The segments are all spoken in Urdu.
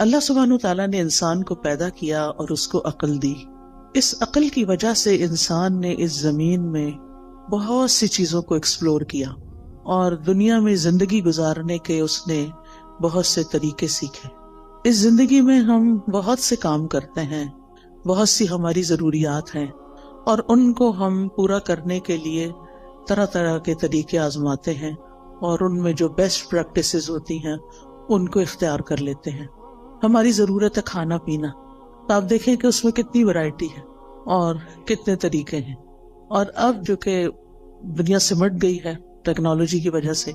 اللہ سبحانہ تعالیٰ نے انسان کو پیدا کیا اور اس کو عقل دی. اس عقل کی وجہ سے انسان نے اس زمین میں بہت سی چیزوں کو ایکسپلور کیا اور دنیا میں زندگی گزارنے کے اس نے بہت سے طریقے سیکھے. اس زندگی میں ہم بہت سے کام کرتے ہیں، بہت سی ہماری ضروریات ہیں، اور ان کو ہم پورا کرنے کے لیے طرح طرح کے طریقے آزماتے ہیں، اور ان میں جو بیسٹ پریکٹسز ہوتی ہیں ان کو اختیار کر لیتے ہیں. ہماری ضرورت ہے کھانا پینا، تو آپ دیکھیں کہ اس میں کتنی ورائٹی ہے اور کتنے طریقے ہیں. اور اب جو کہ دنیا سمٹ گئی ہے ٹیکنالوجی کی وجہ سے،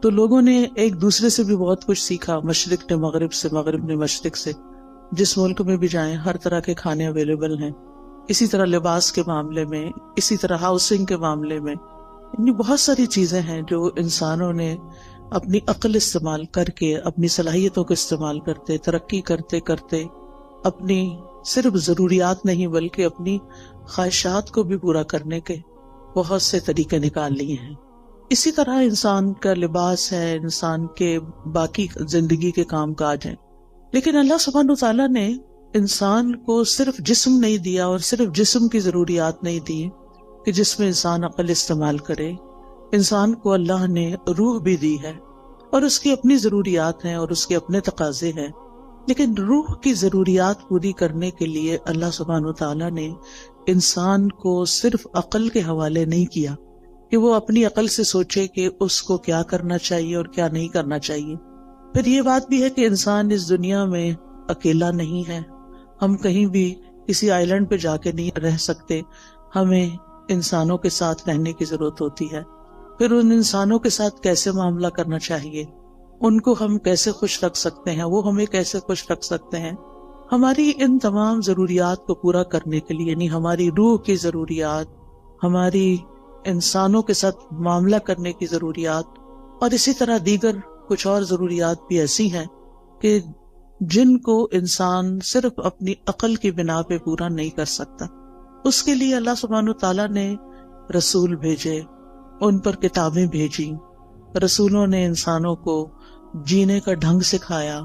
تو لوگوں نے ایک دوسرے سے بھی بہت کچھ سیکھا، مشرق نے مغرب سے، مغرب نے مشرق سے. جس ملک میں بھی جائیں ہر طرح کے کھانے اویلیبل ہیں. اسی طرح لباس کے معاملے میں، اسی طرح ہاؤسنگ کے معاملے میں، یعنی بہت ساری چیزیں ہیں جو انسانوں نے اپنی عقل استعمال کر کے، اپنی صلاحیتوں کو استعمال کرتے، ترقی کرتے کرتے اپنی صرف ضروریات نہیں بلکہ اپنی خواہشات کو بھی پورا کرنے کے بہت سے طریقے نکال لیے ہیں. اسی طرح انسان کا لباس ہے، انسان کے باقی زندگی کے کام کاج ہیں. لیکن اللہ سبحانہ تعالیٰ نے انسان کو صرف جسم نہیں دیا اور صرف جسم کی ضروریات نہیں دی کہ جس میں انسان عقل استعمال کرے. انسان کو اللہ نے روح بھی دی ہے، اور اس کی اپنی ضروریات ہیں اور اس کے اپنے تقاضے ہیں. لیکن روح کی ضروریات پوری کرنے کے لیے اللہ سبحانہ تعالیٰ نے انسان کو صرف عقل کے حوالے نہیں کیا کہ وہ اپنی عقل سے سوچے کہ اس کو کیا کرنا چاہیے اور کیا نہیں کرنا چاہیے. پھر یہ بات بھی ہے کہ انسان اس دنیا میں اکیلا نہیں ہے. ہم کہیں بھی کسی آئی لینڈ پہ جا کے نہیں رہ سکتے، ہمیں انسانوں کے ساتھ رہنے کی ضرورت ہوتی ہے. پھر ان انسانوں کے ساتھ کیسے معاملہ کرنا چاہیے، ان کو ہم کیسے خوش رکھ سکتے ہیں، وہ ہمیں کیسے خوش رکھ سکتے ہیں. ہماری ان تمام ضروریات کو پورا کرنے کے لیے، یعنی ہماری روح کی ضروریات، ہماری انسانوں کے ساتھ معاملہ کرنے کی ضروریات، اور اسی طرح دیگر کچھ اور ضروریات بھی ایسی ہیں کہ جن کو انسان صرف اپنی عقل کی بنا پہ پورا نہیں کر سکتا. اس کے لیے اللہ سبحانہ تعالیٰ نے رسول بھیجے، ان پر کتابیں بھیجی. رسولوں نے انسانوں کو جینے کا ڈھنگ سکھایا،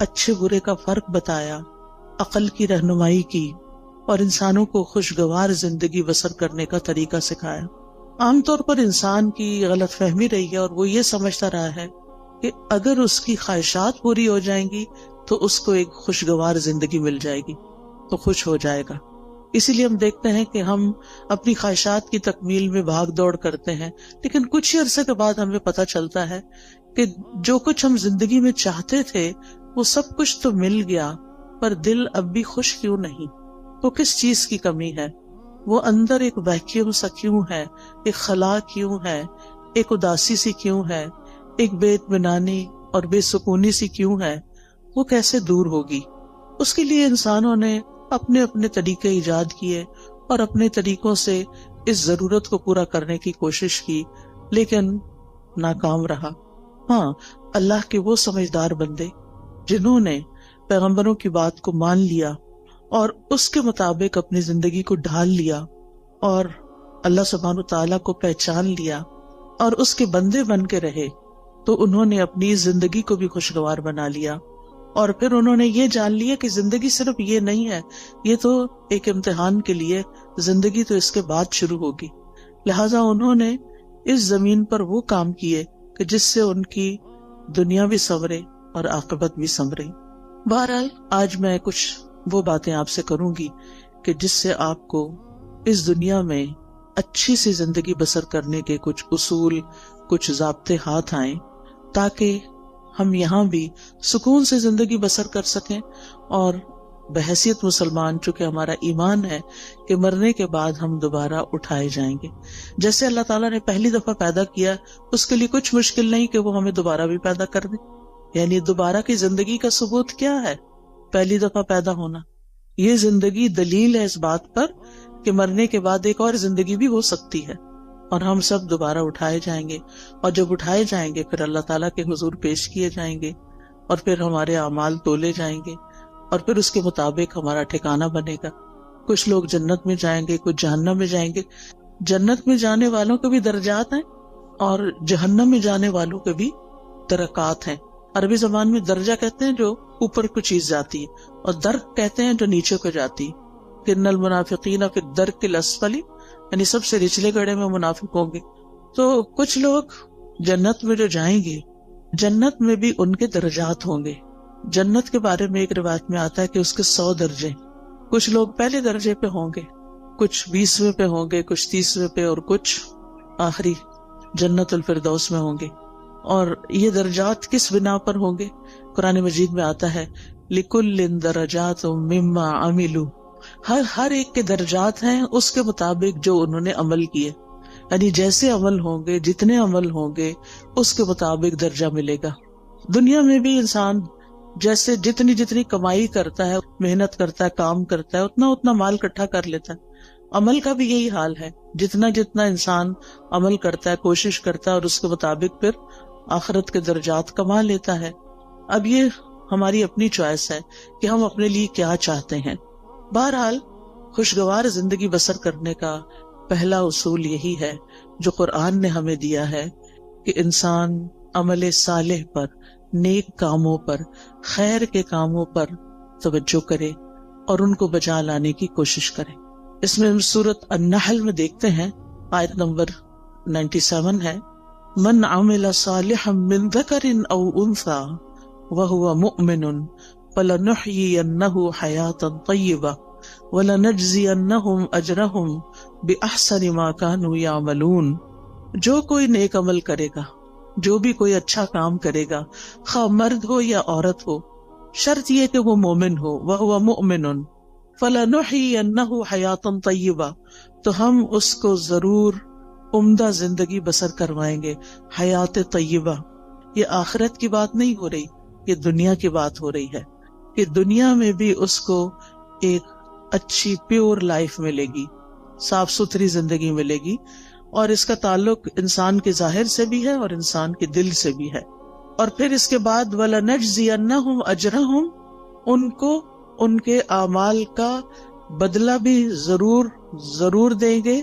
اچھے برے کا فرق بتایا، عقل کی رہنمائی کی، اور انسانوں کو خوشگوار زندگی بسر کرنے کا طریقہ سکھایا. عام طور پر انسان کی غلط فہمی رہی ہے، اور وہ یہ سمجھتا رہا ہے کہ اگر اس کی خواہشات پوری ہو جائیں گی تو اس کو ایک خوشگوار زندگی مل جائے گی، تو خوش ہو جائے گا. اسی لیے ہم دیکھتے ہیں کہ ہم اپنی خواہشات کی تکمیل میں بھاگ دوڑ کرتے ہیں، لیکن کچھ ہی عرصے کے بعد ہمیں پتہ چلتا ہے کہ جو کچھ ہم زندگی میں چاہتے تھے وہ سب کچھ تو مل گیا، پر دل اب بھی خوش کیوں نہیں؟ تو کس چیز کی کمی ہے؟ وہ اندر ایک ویکیوم سا کیوں ہے، ایک خلا کیوں ہے، ایک اداسی سی کیوں ہے، ایک بے اطمینانی اور بے سکونی سی کیوں ہے؟ وہ کیسے دور ہوگی؟ اس کے لیے انسانوں نے اپنے اپنے طریقے ایجاد کیے اور اپنے طریقوں سے اس ضرورت کو پورا کرنے کی کوشش کی، لیکن ناکام رہا. ہاں، اللہ کے وہ سمجھدار بندے جنہوں نے پیغمبروں کی بات کو مان لیا اور اس کے مطابق اپنی زندگی کو ڈھال لیا اور اللہ سبحانہ تعالیٰ کو پہچان لیا اور اس کے بندے بن کے رہے، تو انہوں نے اپنی زندگی کو بھی خوشگوار بنا لیا. اور پھر انہوں نے یہ جان لیا کہ زندگی صرف یہ نہیں ہے، یہ تو ایک امتحان کے لیے، زندگی تو اس کے بعد شروع ہوگی. لہٰذا انہوں نے اس زمین پر وہ کام کیے کہ جس سے ان کی دنیا بھی سنورے اور عاقبت بھی سنورے. بہرحال آج میں کچھ وہ باتیں آپ سے کروں گی کہ جس سے آپ کو اس دنیا میں اچھی سی زندگی بسر کرنے کے کچھ اصول، کچھ ضابطے ہاتھ آئیں، تاکہ ہم یہاں بھی سکون سے زندگی بسر کر سکیں، اور بحیثیت مسلمان چونکہ ہمارا ایمان ہے کہ مرنے کے بعد ہم دوبارہ اٹھائے جائیں گے. جیسے اللہ تعالیٰ نے پہلی دفعہ پیدا کیا، اس کے لیے کچھ مشکل نہیں کہ وہ ہمیں دوبارہ بھی پیدا کر دے. یعنی دوبارہ کی زندگی کا ثبوت کیا ہے؟ پہلی دفعہ پیدا ہونا. یہ زندگی دلیل ہے اس بات پر کہ مرنے کے بعد ایک اور زندگی بھی ہو سکتی ہے، اور ہم سب دوبارہ اٹھائے جائیں گے. اور جب اٹھائے جائیں گے پھر اللہ تعالیٰ کے حضور پیش کیے جائیں گے، اور پھر ہمارے اعمال تولے جائیں گے، اور پھر اس کے مطابق ہمارا ٹھکانہ بنے گا. کچھ لوگ جنت میں جائیں گے، کچھ جہنم میں جائیں گے. جنت میں جانے والوں کے بھی درجات ہیں اور جہنم میں جانے والوں کے بھی درکات ہیں. عربی زبان میں درجہ کہتے ہیں جو اوپر کو چیز جاتی ہے، اور درک کہتے ہیں جو نیچے کو جاتی ہے۔ ان المنافقین فی الدرک الاسفل، یعنی سب سے نچلے گڑھے میں منافق ہوں گے۔ تو کچھ لوگ جنت میں جو جائیں گے، جنت میں بھی ان کے درجات ہوں گے۔ جنت کے بارے میں ایک روایت میں آتا ہے کہ اس کے 100 درجے، کچھ لوگ پہلے درجے پہ ہوں گے، کچھ 20ویں پہ ہوں گے، کچھ 30ویں پہ، اور کچھ آخری جنت الفردوس میں ہوں گے۔ اور یہ درجات کس بنا پر ہوں گے؟ قرآن مجید میں آتا ہے لِكُلٍّ دَرَجَاتٌ مِّمَّا عَمِلُوا، ہر ایک کے درجات ہیں اس کے مطابق جو انہوں نے عمل کیے، یعنی جیسے عمل ہوں گے، جتنے عمل ہوں گے، اس کے مطابق درجہ ملے گا۔ دنیا میں بھی انسان جیسے جتنی کمائی کرتا ہے، محنت کرتا ہے، کام کرتا ہے، اتنا مال اکٹھا کر لیتا ہے۔ عمل کا بھی یہی حال ہے، جتنا انسان عمل کرتا ہے، کوشش کرتا ہے، اور اس کے مطابق پھر آخرت کے درجات کما لیتا ہے۔ اب یہ ہماری اپنی چوائس ہے کہ ہم اپنے لیے کیا چاہتے ہیں۔ بہرحال خوشگوار زندگی بسر کرنے کا پہلا اصول یہی ہے جو قرآن نے ہمیں دیا ہے کہ انسان عمل صالح پر، نیک کاموں پر، خیر کے کاموں پر توجہ کرے اور ان کو بجا لانے کی کوشش کرے۔ اس میں ہم سورۃ النحل میں دیکھتے ہیں، آیت نمبر 97 ہے، من عمل صالحا من ذکر او انثى وهو مؤمن فلنحيينه حیاتا طیبہ وَلَنَجْزِيَنَّهُمْ أَجْرَهُمْ بِأَحْسَنِ مَا كَانُوا يَعْمَلُونَ۔ جو کوئی نیک عمل کرے گا، جو بھی کوئی اچھا کام کرے گا، خواہ مرد ہو یا عورت ہو، شرط یہ کہ وہ مومن ہو، وَهُوَ مُؤْمِنٌ فَلَنُحْيِيَنَّهُ حَيَاةً طَيِّبَةً، تو ہم اس کو ضرور عمدہ زندگی بسر کروائیں گے۔ حیات طیبہ، یہ آخرت کی بات نہیں ہو رہی، یہ دنیا کی بات ہو رہی ہے کہ دنیا میں بھی اس کو ایک اچھی پیور لائف ملے گی، صاف ستھری زندگی ملے گی، اور اس کا تعلق انسان کے ظاہر سے بھی ہے اور انسان کے دل سے بھی ہے۔ اور پھر اس کے بعد وَلَنَجْزِيَنَّهُمْ أَجْرَهُمْ، ان کو ان کے اعمال کا بدلہ بھی ضرور دیں گے،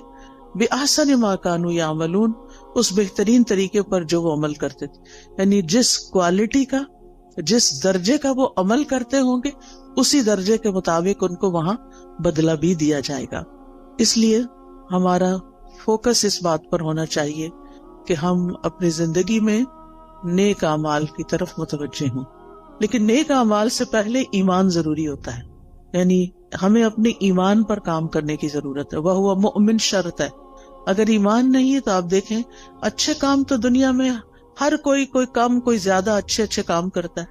بِأَحْسَنِ مَا كَانُوا يَعْمَلُونَ، اس بہترین طریقے پر جو وہ عمل کرتے تھے، یعنی جس کوالٹی کا، جس درجے کا وہ عمل کرتے ہوں گے، اسی درجے کے مطابق ان کو وہاں بدلہ بھی دیا جائے گا۔ اس لیے ہمارا فوکس اس بات پر ہونا چاہیے کہ ہم اپنی زندگی میں نیک اعمال کی طرف متوجہ ہوں، لیکن نیک اعمال سے پہلے ایمان ضروری ہوتا ہے، یعنی ہمیں اپنے ایمان پر کام کرنے کی ضرورت ہے۔ وہ مؤمن شرط ہے، اگر ایمان نہیں ہے تو آپ دیکھیں اچھے کام تو دنیا میں ہر کوئی کم کوئی زیادہ اچھے کام کرتا ہے،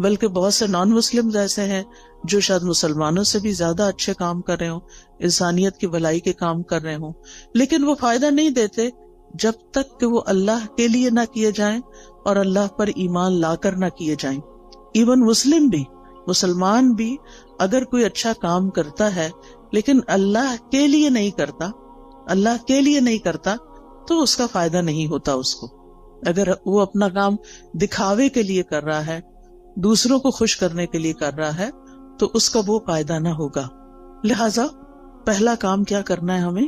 بلکہ بہت سے نان مسلم ایسے ہیں جو شاید مسلمانوں سے بھی زیادہ اچھے کام کر رہے ہوں، انسانیت کی بھلائی کے کام کر رہے ہوں، لیکن وہ فائدہ نہیں دیتے جب تک کہ وہ اللہ کے لیے نہ کیے جائیں اور اللہ پر ایمان لا کر نہ کیے جائیں۔ ایون مسلمان بھی اگر کوئی اچھا کام کرتا ہے لیکن اللہ کے لیے نہیں کرتا تو اس کا فائدہ نہیں ہوتا اس کو۔ اگر وہ اپنا کام دکھاوے کے لیے کر رہا ہے، دوسروں کو خوش کرنے کے لیے کر رہا ہے، تو اس کا وہ فائدہ نہ ہوگا۔ لہذا پہلا کام کیا کرنا ہے ہمیں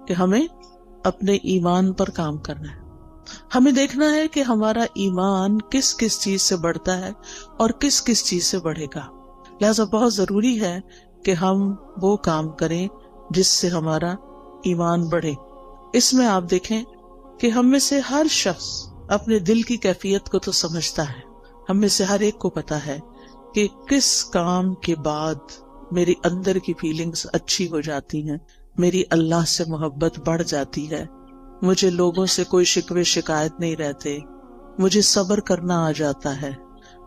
کہ ہمیں اپنے ایمان پر کام کرنا ہے۔ ہمیں دیکھنا ہے کہ ہمارا ایمان کس کس چیز سے بڑھتا ہے اور کس کس چیز سے بڑھے گا۔ لہذا بہت ضروری ہے کہ ہم وہ کام کریں جس سے ہمارا ایمان بڑھے۔ اس میں آپ دیکھیں کہ ہم میں سے ہر شخص اپنے دل کی کیفیت کو تو سمجھتا ہے، ہم میں سے ہر ایک کو پتا ہے کہ کس کام کے بعد میری اندر کی فیلنگز اچھی ہو جاتی ہیں، میری اللہ سے محبت بڑھ جاتی ہے، مجھے لوگوں سے کوئی شکوے شکایت نہیں رہتے، مجھے صبر کرنا آ جاتا ہے،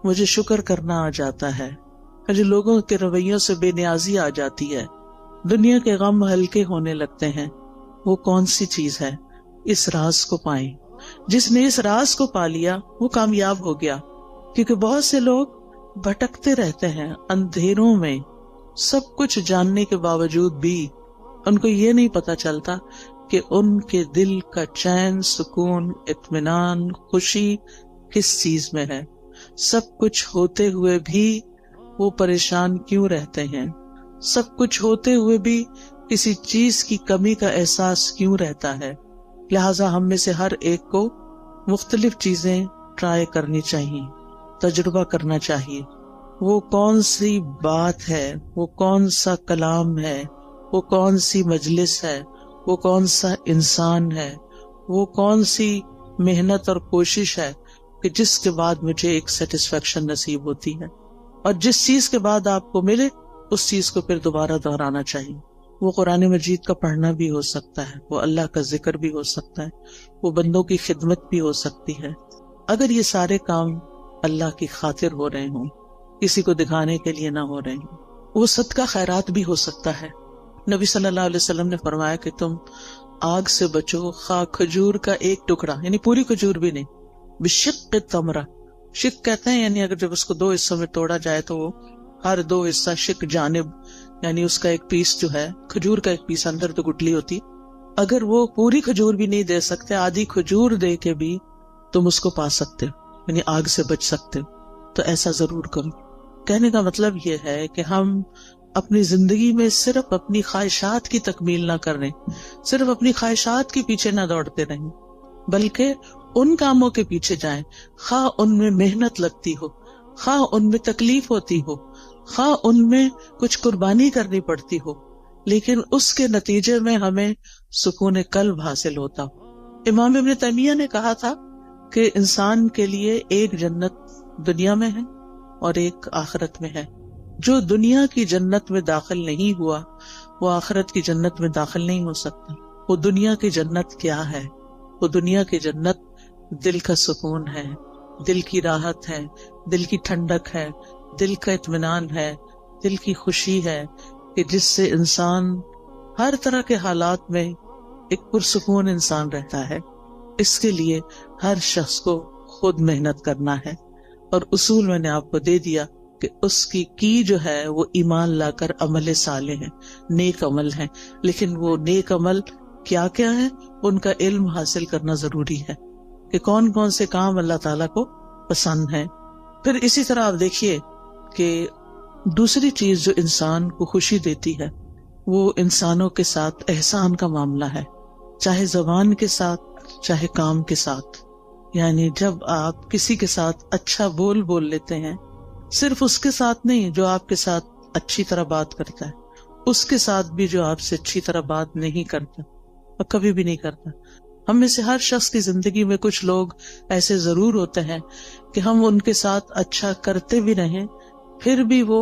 مجھے شکر کرنا آ جاتا ہے، مجھے لوگوں کے رویوں سے بے نیازی آ جاتی ہے، دنیا کے غم ہلکے ہونے لگتے ہیں۔ وہ کون سی چیز ہے؟ اس راز کو پائیں۔ جس نے اس راز کو پا لیا وہ کامیاب ہو گیا، کیونکہ بہت سے لوگ بھٹکتے رہتے ہیں اندھیروں میں، سب کچھ جاننے کے باوجود بھی ان کو یہ نہیں پتا چلتا کہ ان کے دل کا چین، سکون، اطمینان، خوشی کس چیز میں ہے۔ سب کچھ ہوتے ہوئے بھی وہ پریشان کیوں رہتے ہیں، سب کچھ ہوتے ہوئے بھی کسی چیز کی کمی کا احساس کیوں رہتا ہے۔ لہٰذا ہم میں سے ہر ایک کو مختلف چیزیں ٹرائی کرنی چاہیے۔ تجربہ کرنا چاہیے. وہ کون سی بات ہے، وہ کون سا کلام ہے، وہ کون سی مجلس ہے، وہ کون سا انسان ہے، وہ کون سی محنت اور کوشش ہے کہ جس کے بعد مجھے ایک سیٹسفیکشن نصیب ہوتی ہے. اور جس چیز کے بعد آپ کو ملے اس چیز کو پھر دوبارہ دہرانا چاہیے. وہ قرآن مجید کا پڑھنا بھی ہو سکتا ہے، وہ اللہ کا ذکر بھی ہو سکتا ہے، وہ بندوں کی خدمت بھی ہو سکتی ہے. اگر یہ سارے کام اللہ کی خاطر ہو رہے ہوں، کسی کو دکھانے کے لیے نہ ہو رہے ہوں، وہ صدقہ خیرات بھی ہو سکتا ہے. نبی صلی اللہ علیہ وسلم نے فرمایا کہ تم آگ سے بچو خواہ کھجور کا ایک ٹکڑا، یعنی پوری کھجور بھی نہیں، بشق تمرہ. شق کہتے ہیں یعنی اگر جب اس کو دو حصوں میں توڑا جائے تو وہ ہر دو حصہ شق جانب، یعنی اس کا ایک پیس جو ہے کھجور کا ایک پیس، اندر تو گٹلی ہوتی. اگر وہ پوری کھجور بھی نہیں دے سکتے، آدھی کھجور دے کے بھی تم اس کو پا سکتے ہو، یعنی آگ سے بچ سکتے ہو. تو ایسا ضرور کرو. کہنے کا مطلب یہ ہے کہ ہم اپنی زندگی میں صرف اپنی خواہشات کی تکمیل نہ کریں، صرف اپنی خواہشات کے پیچھے نہ دوڑتے رہیں، بلکہ ان کاموں کے پیچھے جائیں خواہ ان میں محنت لگتی ہو، خواہ ان میں تکلیف ہوتی ہو، خواہ ان میں کچھ قربانی کرنی پڑتی ہو، لیکن اس کے نتیجے میں ہمیں سکون قلب حاصل ہوتا ہو. امام ابن تیمیہ نے کہا تھا کہ انسان کے لیے ایک جنت دنیا میں ہے اور ایک آخرت میں ہے. جو دنیا کی جنت میں داخل نہیں ہوا وہ آخرت کی جنت میں داخل نہیں ہو سکتا. وہ دنیا کی جنت کیا ہے؟ وہ دنیا کی جنت دل کا سکون ہے، دل کی راحت ہے، دل کی ٹھنڈک ہے، دل کا اطمینان ہے، دل کی خوشی ہے کہ جس سے انسان ہر طرح کے حالات میں ایک پرسکون انسان رہتا ہے. اس کے لیے ہر شخص کو خود محنت کرنا ہے، اور اصول میں نے آپ کو دے دیا کہ اس کی جو ہے وہ ایمان لا کر عمل صالح ہے، نیک عمل ہے. لیکن وہ نیک عمل کیا کیا ہے؟ ان کا علم حاصل کرنا ضروری ہے کہ کون کون سے کام اللہ تعالیٰ کو پسند ہیں. پھر اسی طرح آپ دیکھیے کہ دوسری چیز جو انسان کو خوشی دیتی ہے وہ انسانوں کے ساتھ احسان کا معاملہ ہے، چاہے زبان کے ساتھ چاہے کام کے ساتھ. یعنی جب آپ کسی کے ساتھ اچھا بول لیتے ہیں، صرف اس کے ساتھ نہیں جو آپ کے ساتھ اچھی طرح بات کرتا ہے، اس کے ساتھ بھی جو آپ سے اچھی طرح بات نہیں کرتا اور کبھی بھی نہیں کرتا. ہم میں سے ہر شخص کی زندگی میں کچھ لوگ ایسے ضرور ہوتے ہیں کہ ہم ان کے ساتھ اچھا کرتے بھی رہیں پھر بھی وہ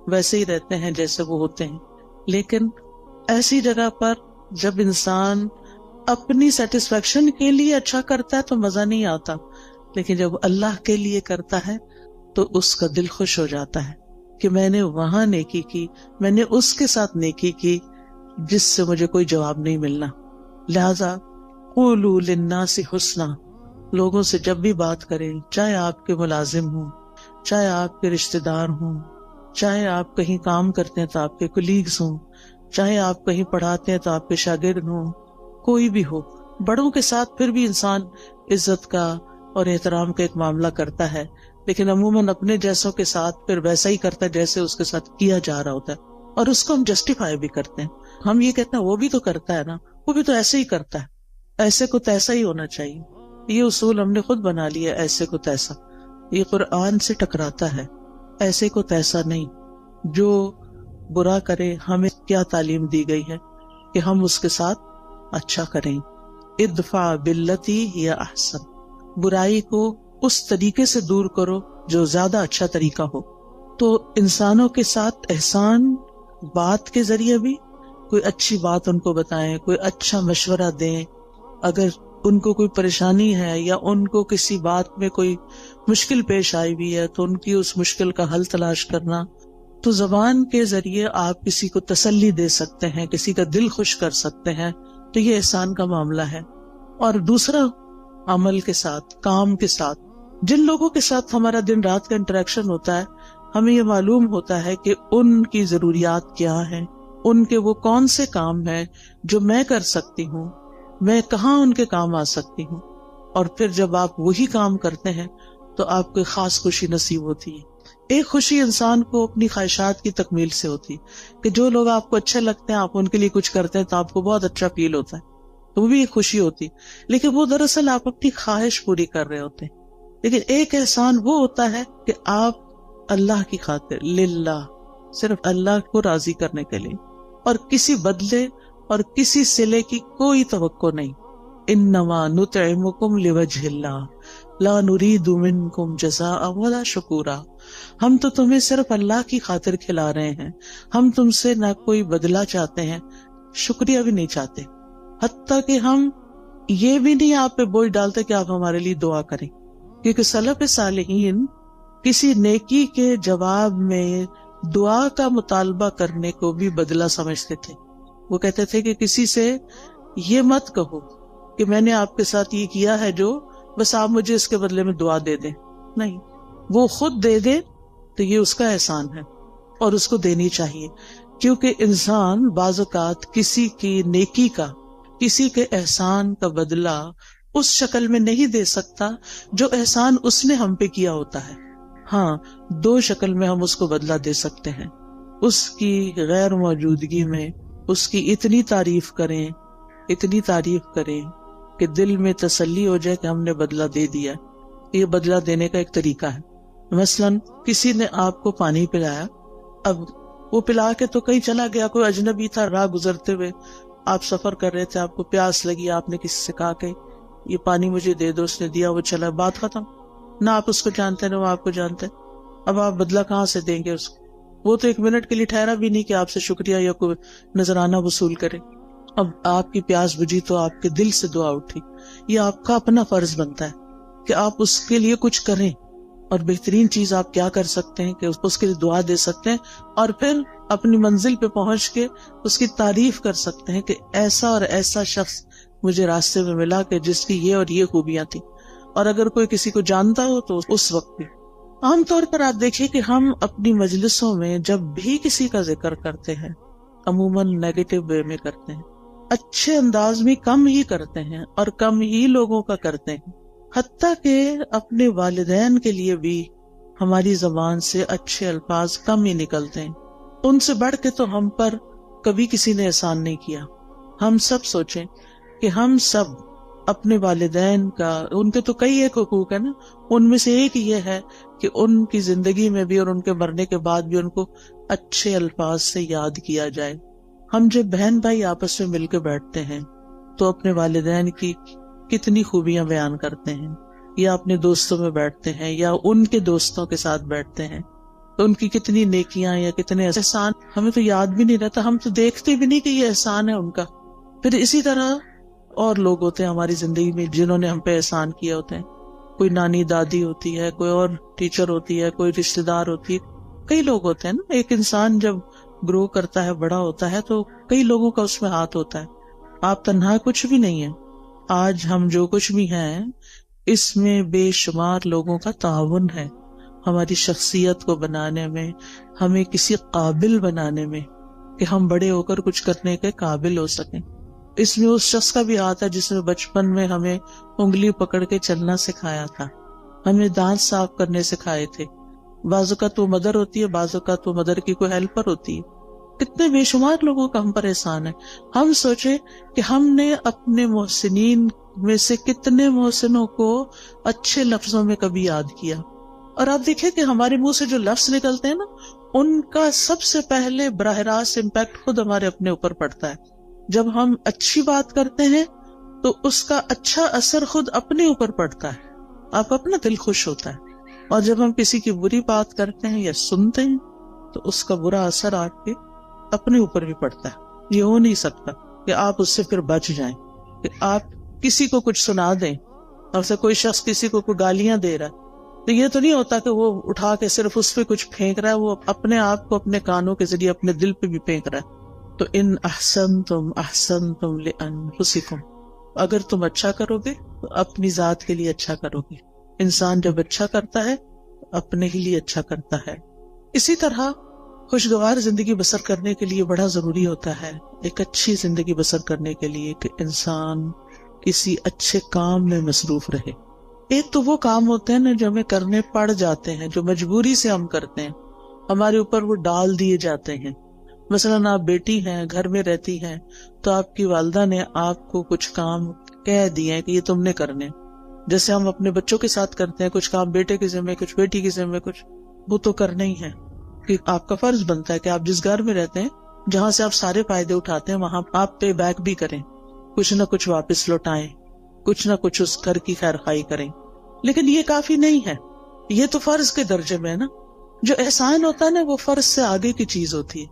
ویسے ہی رہتے ہیں جیسے وہ ہوتے ہیں. لیکن ایسی جگہ پر جب انسان اپنی سیٹسفیکشن کے لیے اچھا کرتا ہے تو مزہ نہیں آتا، لیکن جب اللہ کے لیے کرتا ہے تو اس کا دل خوش ہو جاتا ہے کہ میں نے وہاں نیکی کی، میں نے اس کے ساتھ نیکی کی جس سے مجھے کوئی جواب نہیں ملنا. لہذا قولوا للناس حسنا، لوگوں سے جب بھی بات کریں، چاہے آپ کے ملازم ہوں، چاہے آپ کے رشتہ دار ہوں، چاہے آپ کہیں کام کرتے ہیں تو آپ کے کولیگز ہوں، چاہے آپ کہیں پڑھاتے ہیں تو آپ کے شاگرد ہوں، کوئی بھی ہو، بڑوں کے ساتھ پھر بھی انسان عزت کا اور احترام کا ایک معاملہ کرتا ہے، لیکن عموماً اپنے جیسوں کے ساتھ پھر ویسا ہی کرتا ہے جیسے اس کے ساتھ کیا جا رہا ہوتا ہے، اور اس کو ہم جسٹیفائی بھی کرتے ہیں. ہم یہ کہتے ہیں وہ بھی تو کرتا ہے نا، وہ بھی تو ایسے ہی کرتا ہے، ایسے کو تیسا ہی ہونا چاہیے. یہ اصول ہم نے خود بنا لیا، ایسے کو تیسا. یہ قرآن سے ٹکراتا ہے، ایسے کو تیسا نہیں. جو برا کرے ہمیں کیا تعلیم دی گئی ہے کہ ہم اس کے ساتھ اچھا کریں. ادفع باللتی ہی احسن، برائی کو اس طریقے سے دور کرو جو زیادہ اچھا طریقہ ہو. تو انسانوں کے ساتھ احسان بات کے ذریعے بھی، کوئی اچھی بات ان کو بتائیں، کوئی اچھا مشورہ دیں. اگر ان کو کوئی پریشانی ہے یا ان کو کسی بات میں کوئی مشکل پیش آئی ہوئی ہے تو ان کی اس مشکل کا حل تلاش کرنا. تو زبان کے ذریعے آپ کسی کو تسلی دے سکتے ہیں، کسی کا دل خوش کر سکتے ہیں، تو یہ احسان کا معاملہ ہے. اور دوسرا، عمل کے ساتھ، کام کے ساتھ، جن لوگوں کے ساتھ ہمارا دن رات کا انٹریکشن ہوتا ہے، ہمیں یہ معلوم ہوتا ہے کہ ان کی ضروریات کیا ہیں، ان کے وہ کون سے کام ہیں جو میں کر سکتی ہوں، میں کہاں ان کے کام آ سکتی ہوں. اور پھر جب آپ وہی کام کرتے ہیں تو آپ کو خاص خوشی نصیب ہوتی ہے. ایک خوشی انسان کو اپنی خواہشات کی تکمیل سے ہوتی ہے کہ جو لوگ آپ کو اچھے لگتے ہیں، آپ ان کے لیے کچھ کرتے ہیں تو آپ کو بہت اچھا فیل ہوتا ہے، تو وہ بھی ایک خوشی ہوتی. لیکن وہ دراصل آپ اپنی خواہش پوری کر رہے ہوتے ہیں. لیکن ایک احسان وہ ہوتا ہے کہ آپ اللہ کی خاطر للہ، صرف اللہ کو راضی کرنے کے لیے، اور کسی بدلے اور کسی صلے کی کوئی توقع نہیں. انما نطعمکم لوجہ اللہ لا نرید منکم جزاء ولا شکورا. ہم تو تمہیں صرف اللہ کی خاطر کھلا رہے ہیں، ہم تم سے نہ کوئی بدلہ چاہتے ہیں، شکریہ بھی نہیں چاہتے، حتیٰ کہ ہم یہ بھی نہیں آپ پہ بوجھ ڈالتے کہ آپ ہمارے لیے دعا کریں. کیونکہ سلف صالحین کسی نیکی کے جواب میں دعا کا مطالبہ کرنے کو بھی بدلہ سمجھتے تھے. وہ کہتے تھے کہ کسی سے یہ مت کہو کہ میں نے آپ کے ساتھ یہ کیا ہے جو بس آپ مجھے اس کے بدلے میں دعا دے دیں. نہیں، وہ خود دے دے تو یہ اس کا احسان ہے اور اس کو دینی چاہیے. کیونکہ انسان بعض اوقات کسی کی نیکی کا، کسی کے احسان کا بدلہ اس شکل میں نہیں دے سکتا جو احسان اس نے ہم پہ کیا ہوتا ہے. ہاں، دو شکل میں ہم اس کو بدلہ دے سکتے ہیں. اس کی غیر موجودگی میں اس کی اتنی تعریف کریں، اتنی تعریف کریں کہ دل میں تسلی ہو جائے کہ ہم نے بدلہ دے دیا. یہ بدلہ دینے کا ایک طریقہ ہے. مثلاً کسی نے آپ کو پانی پلایا، اب وہ پلا کے تو کہیں چلا گیا، کوئی اجنبی تھا، راہ گزرتے ہوئے آپ سفر کر رہے تھے، آپ کو پیاس لگی، آپ نے کسی سے کہا کہ یہ پانی مجھے دے دو، اس نے دیا، وہ چلا، بات ختم. نہ آپ اس کو جانتے نہ وہ آپ کو جانتے. اب آپ بدلہ کہاں سے دیں گے اس کو؟ وہ تو ایک منٹ کے لیے ٹھہرا بھی نہیں کہ آپ سے شکریہ یا کوئی نذرانہ وصول کرے. اب آپ کی پیاس بجھی تو آپ کے دل سے دعا اٹھی. یہ آپ کا اپنا فرض بنتا ہے کہ آپ اس کے لیے کچھ کریں، اور بہترین چیز آپ کیا کر سکتے ہیں کہ اس کے لیے دعا دے سکتے ہیں، اور پھر اپنی منزل پہ پہنچ کے اس کی تعریف کر سکتے ہیں کہ ایسا اور ایسا شخص مجھے راستے میں ملا کہ جس کی یہ اور یہ خوبیاں تھیں. اور اگر کوئی کسی کو جانتا ہو تو اس وقت بھی. عام طور پر آپ دیکھیں کہ ہم اپنی مجلسوں میں جب بھی کسی کا ذکر کرتے ہیں عموماً نیگیٹو وے میں کرتے ہیں، اچھے انداز میں کم ہی کرتے ہیں اور کم ہی لوگوں کا کرتے ہیں. حتیٰ کہ اپنے والدین کے لیے بھی ہماری زبان سے اچھے الفاظ کم ہی نکلتے ہیں. ان سے بڑھ کے تو ہم پر کبھی کسی نے احسان نہیں کیا. ہم سب سوچیں کہ ہم سب اپنے والدین کا، ان کے تو کئی ایک حقوق ہے نا، ان میں سے ایک یہ ہے کہ ان کی زندگی میں بھی اور ان کے مرنے کے بعد بھی ان کو اچھے الفاظ سے یاد کیا جائے. ہم جب بہن بھائی آپس میں مل کے بیٹھتے ہیں تو اپنے والدین کی کتنی خوبیاں بیان کرتے ہیں، یا اپنے دوستوں میں بیٹھتے ہیں یا ان کے دوستوں کے ساتھ بیٹھتے ہیں تو ان کی کتنی نیکیاں یا کتنے احسان ہمیں تو یاد بھی نہیں رہتا، ہم تو دیکھتے بھی نہیں کہ یہ احسان ہے ان کا. پھر اسی طرح اور لوگ ہوتے ہیں ہماری زندگی میں جنہوں نے ہم پہ احسان کیے ہوتے ہیں. کوئی نانی دادی ہوتی ہے، کوئی اور ٹیچر ہوتی ہے، کوئی رشتہ دار ہوتی ہے، کئی لوگ ہوتے ہیں نا. ایک انسان جب گرو کرتا ہے، بڑا ہوتا ہے، تو کئی لوگوں کا اس میں ہاتھ ہوتا ہے. آپ تنہا کچھ بھی نہیں ہے. آج ہم جو کچھ بھی ہیں اس میں بے شمار لوگوں کا تعاون ہے ہماری شخصیت کو بنانے میں، ہمیں کسی قابل بنانے میں کہ ہم بڑے ہو کر کچھ کرنے کے قابل ہو سکیں. اس میں اس شخص کا بھی ہاتھ ہے جس نے بچپن میں ہمیں انگلی پکڑ کے چلنا سکھایا تھا، ہمیں دانت صاف کرنے سکھائے تھے. بعض اوقات وہ مدر ہوتی ہے، بعض اوقات وہ مدر کی کوئی ہیلپر ہوتی ہے. کتنے بے شمار لوگوں کا ہم پر احسان ہے. ہم سوچے کہ ہم نے اپنے محسنین میں سے کتنے محسنوں کو اچھے لفظوں میں کبھی یاد کیا. اور آپ دیکھیں کہ ہمارے منہ سے جو لفظ نکلتے ہیں نا، ان کا سب سے پہلے براہ راست امپیکٹ خود ہمارے اپنے اوپر پڑتا ہے. جب ہم اچھی بات کرتے ہیں تو اس کا اچھا اثر خود اپنے اوپر پڑتا ہے، آپ اپنا دل خوش ہوتا ہے. اور جب ہم کسی کی بری بات کرتے ہیں یا سنتے ہیں تو اس کا برا اثر آپ کے اپنے اوپر بھی پڑتا ہے. یہ ہو نہیں سکتا کہ آپ اس سے پھر بچ جائیں، کہ آپ کسی کو کچھ سنا دیں، اور سے کوئی شخص کسی کو کوئی گالیاں دے رہا ہے تو یہ تو نہیں ہوتا کہ وہ اٹھا کے صرف اس پہ کچھ پھینک رہا ہے، وہ اپنے آپ کو اپنے کانوں کے ذریعے اپنے دل پہ بھی پھینک رہا ہے. تو ان احسنتم احسنتم لانفسکم، اگر تم اچھا کرو گے تو اپنی ذات کے لیے اچھا کرو گے. انسان جب اچھا کرتا ہے اپنے ہی لیے اچھا کرتا ہے. اسی طرح خوشگوار زندگی بسر کرنے کے لیے بڑا ضروری ہوتا ہے، ایک اچھی زندگی بسر کرنے کے لیے، کہ انسان کسی اچھے کام میں مصروف رہے. ایک تو وہ کام ہوتے ہیں نا جو ہمیں کرنے پڑ جاتے ہیں، جو مجبوری سے ہم کرتے ہیں، ہمارے اوپر وہ ڈال دیے جاتے ہیں. مثلاً آپ بیٹی ہیں، گھر میں رہتی ہیں، تو آپ کی والدہ نے آپ کو کچھ کام کہہ دیے کہ یہ تم نے کرنے، جیسے ہم اپنے بچوں کے ساتھ کرتے ہیں، کچھ کام بیٹے کے ذمہ، کچھ بیٹی کے ذمہ، کچھ وہ تو کرنا ہی ہے کہ آپ کا فرض بنتا ہے کہ آپ جس گھر میں رہتے ہیں، جہاں سے آپ سارے فائدے اٹھاتے ہیں، وہاں آپ پے بیک بھی کریں، کچھ نہ کچھ واپس لوٹائیں، کچھ نہ کچھ اس گھر کی خیر خواہی کریں. لیکن یہ کافی نہیں ہے، یہ تو فرض کے درجے میں ہے نا. جو احسان ہوتا ہے نا وہ فرض سے آگے کی چیز ہوتی ہے،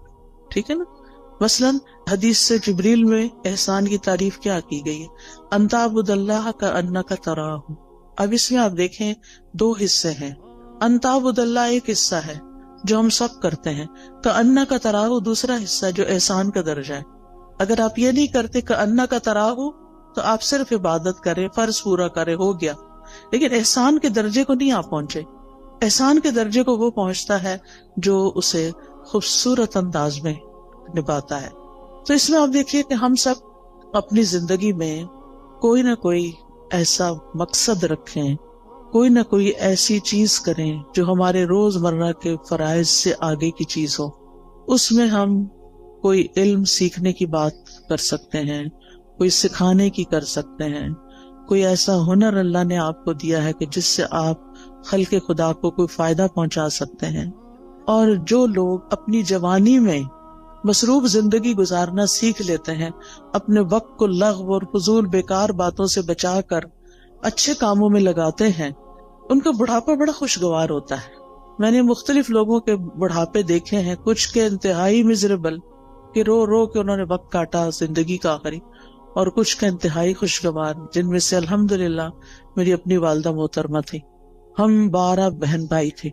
ٹھیک ہے نا. مثلاً حدیث سے جبریل میں احسان کی تعریف کیا کی گئی ہے؟ ان تعبد اللہ کأنک تراہ. اب اس میں آپ دیکھیں 2 حصے ہیں. ان تعبد اللہ ایک حصہ ہے جو ہم سب کرتے ہیں، کأنک تراہ دوسرا حصہ جو احسان کا درجہ ہے. اگر آپ یہ نہیں کرتے کأنک تراہ تو آپ صرف عبادت کریں، فرض پورا کریں، ہو گیا. لیکن احسان کے درجے کو نہیں آپ پہنچے. احسان کے درجے کو وہ پہنچتا ہے جو اسے خوبصورت انداز میں نبھاتا ہے. تو اس میں آپ دیکھیے کہ ہم سب اپنی زندگی میں کوئی نہ کوئی ایسا مقصد رکھیں، کوئی نہ کوئی ایسی چیز کریں جو ہمارے روزمرہ کے فرائض سے آگے کی چیز ہو. اس میں ہم کوئی علم سیکھنے کی بات کر سکتے ہیں، کوئی سکھانے کی کر سکتے ہیں، کوئی ایسا ہنر اللہ نے آپ کو دیا ہے کہ جس سے آپ خلق خدا کو کوئی فائدہ پہنچا سکتے ہیں. اور جو لوگ اپنی جوانی میں مصروف زندگی گزارنا سیکھ لیتے ہیں، اپنے وقت کو لغو اور فضول بیکار باتوں سے بچا کر اچھے کاموں میں لگاتے ہیں، ان کا بڑھاپا بڑا خوشگوار ہوتا ہے. میں نے مختلف لوگوں کے بڑھاپے دیکھے ہیں، کچھ کے انتہائی مزریبل کہ رو رو کے انہوں نے وقت کاٹا زندگی کا آخری، اور کچھ کا انتہائی خوشگوار، جن میں سے الحمدللہ میری اپنی والدہ محترمہ تھی. ہم 12 بہن بھائی تھے،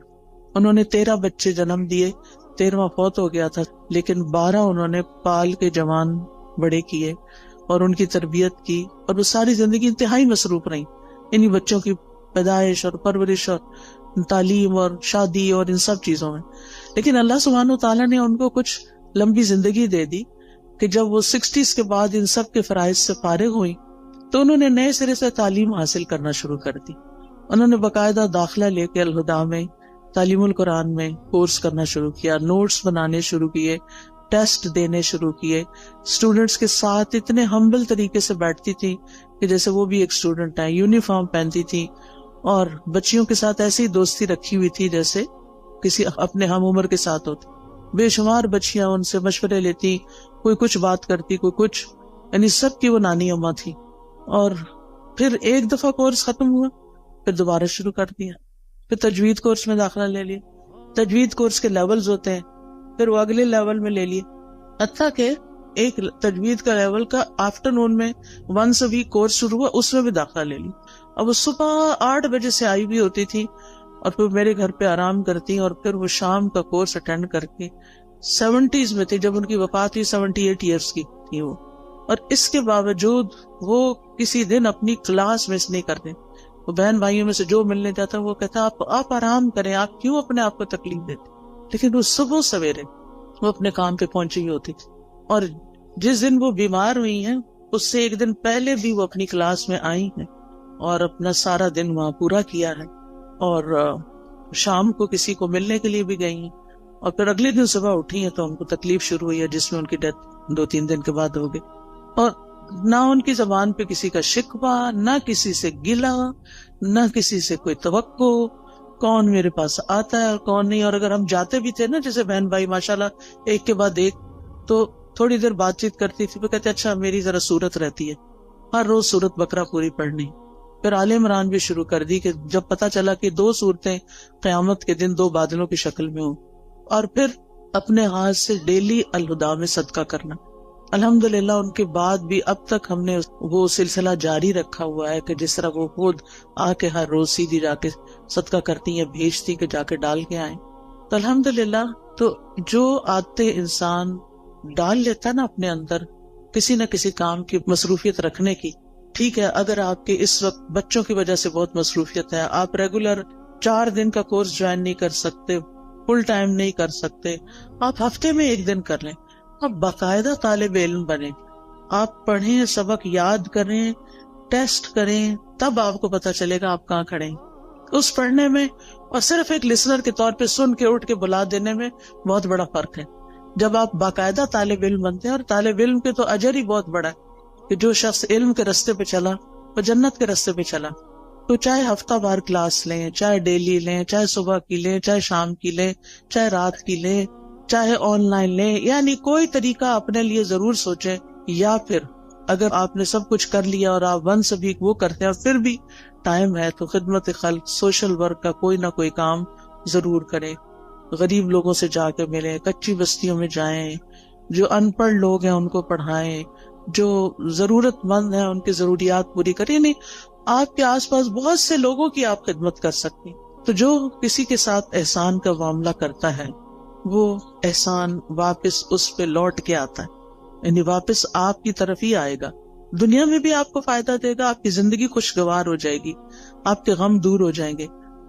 انہوں نے 13 بچے جنم دیے، 13واں فوت ہو گیا تھا، لیکن 12 انہوں نے پال کے جوان بڑے کیے اور ان کی تربیت کی، اور وہ ساری زندگی انتہائی مصروف رہی انہی بچوں کی پیدائش اور پرورش اور تعلیم اور شادی اور ان سب چیزوں میں. لیکن اللہ سبحانہ وتعالیٰ نے ان کو کچھ لمبی زندگی دے دی کہ جب وہ 60s کے بعد ان سب کے فرائض سے فارغ ہوئی تو انہوں نے نئے سرے سے تعلیم حاصل کرنا شروع کر دی. انہوں نے باقاعدہ داخلہ لے کے الہدیٰ میں تعلیم القرآن میں کورس کرنا شروع کیا، نوٹس بنانے شروع کیے، ٹیسٹ دینے شروع کیے. اسٹوڈنٹس کے ساتھ اتنے ہمبل طریقے سے بیٹھتی تھی کہ جیسے وہ بھی ایک اسٹوڈنٹ ہے، یونیفارم پہنتی تھی، اور بچیوں کے ساتھ ایسی دوستی رکھی ہوئی تھی جیسے کسی اپنے ہم عمر کے ساتھ ہوتی. بے شمار بچیاں ان سے مشورے لیتی، کوئی کچھ بات کرتی، کوئی کچھ، یعنی سب کی وہ نانی اماں تھی. اور پھر ایک دفعہ کورس ختم ہوا، پھر دوبارہ شروع کر دیا، پھر تجوید کورس میں داخلہ لے لیا. تجوید کورس کے لیولز ہوتے ہیں، پھر وہ اگلے لیول میں لے لیے، حتیٰ کہ ایک تجوید کا لیول کا آفٹرنون میں 1 ویک کورس شروع ہوا، اس میں بھی داخلہ لے لی. اب وہ صبح 8 بجے سے آئی بھی ہوتی تھی اور پھر میرے گھر پہ آرام کرتی، اور پھر وہ شام کا کورس اٹینڈ کر کے 70s میں تھی جب ان کی وفات ہوئی، 78 ایئرس کی تھی وہ. اور اس کے باوجود وہ کسی دن اپنی کلاس مس نہیں کرتے. وہ بہن بھائیوں میں سے جو ملنے جاتا وہ کہتا آپ آرام کریں، آپ کیوں اپنے آپ کو تکلیف دیتے. لیکن وہ صبح سویرے وہ اپنے کام پہ پہنچی ہوتی تھی. اور جس دن وہ بیمار ہوئی ہیں اس سے ایک دن پہلے بھی وہ اپنی کلاس میں آئی ہیں اور اپنا سارا دن وہاں پورا کیا ہے، اور شام کو کسی کو ملنے کے لیے بھی گئی ہیں. اور پھر اگلے دن صبح اٹھی ہیں تو ان کو تکلیف شروع ہوئی ہے، جس میں ان کی ڈیتھ 2-3 دن کے بعد ہو گئی. اور نہ ان کی زبان پہ کسی کا شکوہ، نہ کسی سے گلہ، نہ کسی سے کوئی توقع، کون میرے پاس آتا ہے اور کون نہیں. اور اگر ہم جاتے بھی تھے نا، جیسے بہن بھائی ماشاءاللہ ایک کے بعد ایک، تو تھوڑی دیر بات چیت کرتی تھی، وہ کہتے اچھا میری ذرا سورت رہتی ہے، ہر روز سورت بقرہ پوری پڑھنی. پھر آل عمران بھی شروع کر دی کہ جب پتا چلا کہ 2 سورتیں قیامت کے دن 2 بادلوں کی شکل میں ہوں. اور پھر اپنے ہاتھ سے ڈیلی الہدیٰ میں صدقہ کرنا. الحمدللہ ان کے بعد بھی اب تک ہم نے وہ سلسلہ جاری رکھا ہوا ہے کہ جس طرح وہ خود آ کے ہر روز سیدھی جا کے صدقہ کرتی ہیں، بھیجتی کہ جا کے ڈال کے آئیں. تو الحمدللہ تو جو عادتیں انسان ڈال لیتا نا اپنے اندر کسی نہ کسی کام کی مصروفیت رکھنے کی. ٹھیک ہے، اگر آپ کے اس وقت بچوں کی وجہ سے بہت مصروفیت ہے، آپ ریگولر 4 دن کا کورس جوائن نہیں کر سکتے، فل ٹائم نہیں کر سکتے، آپ ہفتے میں 1 دن کر لیں. آپ باقاعدہ طالب علم بنیں، آپ پڑھیں، سبق یاد کریں، ٹیسٹ کریں، تب آپ کو پتا چلے گا آپ کہاں کھڑے ہیں. اس پڑھنے میں اور صرف ایک لسنر کے طور پہ سن کے اٹھ کے بلا دینے میں بہت بڑا فرق ہے. جب آپ باقاعدہ طالب علم بنتے ہیں، اور طالب علم کے تو اجر ہی بہت بڑا ہے کہ جو شخص علم کے راستے پہ چلا وہ جنت کے راستے پہ چلا. تو چاہے ہفتہ بار کلاس لیں، چاہے ڈیلی لیں، چاہے صبح کی لیں، چاہے شام کی لیں، چاہے رات کی لیں، چاہے آن لائن لیں، یعنی کوئی طریقہ اپنے لیے ضرور سوچیں. یا پھر اگر آپ نے سب کچھ کر لیا اور آپ ون سبھی وہ کرتے ہیں اور پھر بھی ٹائم ہے تو خدمت خلق، سوشل ورک کا کوئی نہ کوئی کام ضرور کریں. غریب لوگوں سے جا کے ملیں، کچی بستیوں میں جائیں، جو ان پڑھ لوگ ہیں ان کو پڑھائیں، جو ضرورت مند ہیں ان کی ضروریات پوری کریں. نہیں، آپ کے آس پاس بہت سے لوگوں کی آپ خدمت کر سکتے. تو جو کسی کے ساتھ احسان کا معاملہ کرتا ہے وہ احسان واپس اس پہ لوٹ کے آتا ہے، یعنی واپس آپ کی طرف ہی آئے گا. دنیا میں بھی آپ کو فائدہ دے گا، آپ کی زندگی خوشگوار ہو جائے گی، آپ کے غم دور ہو جائیں گے،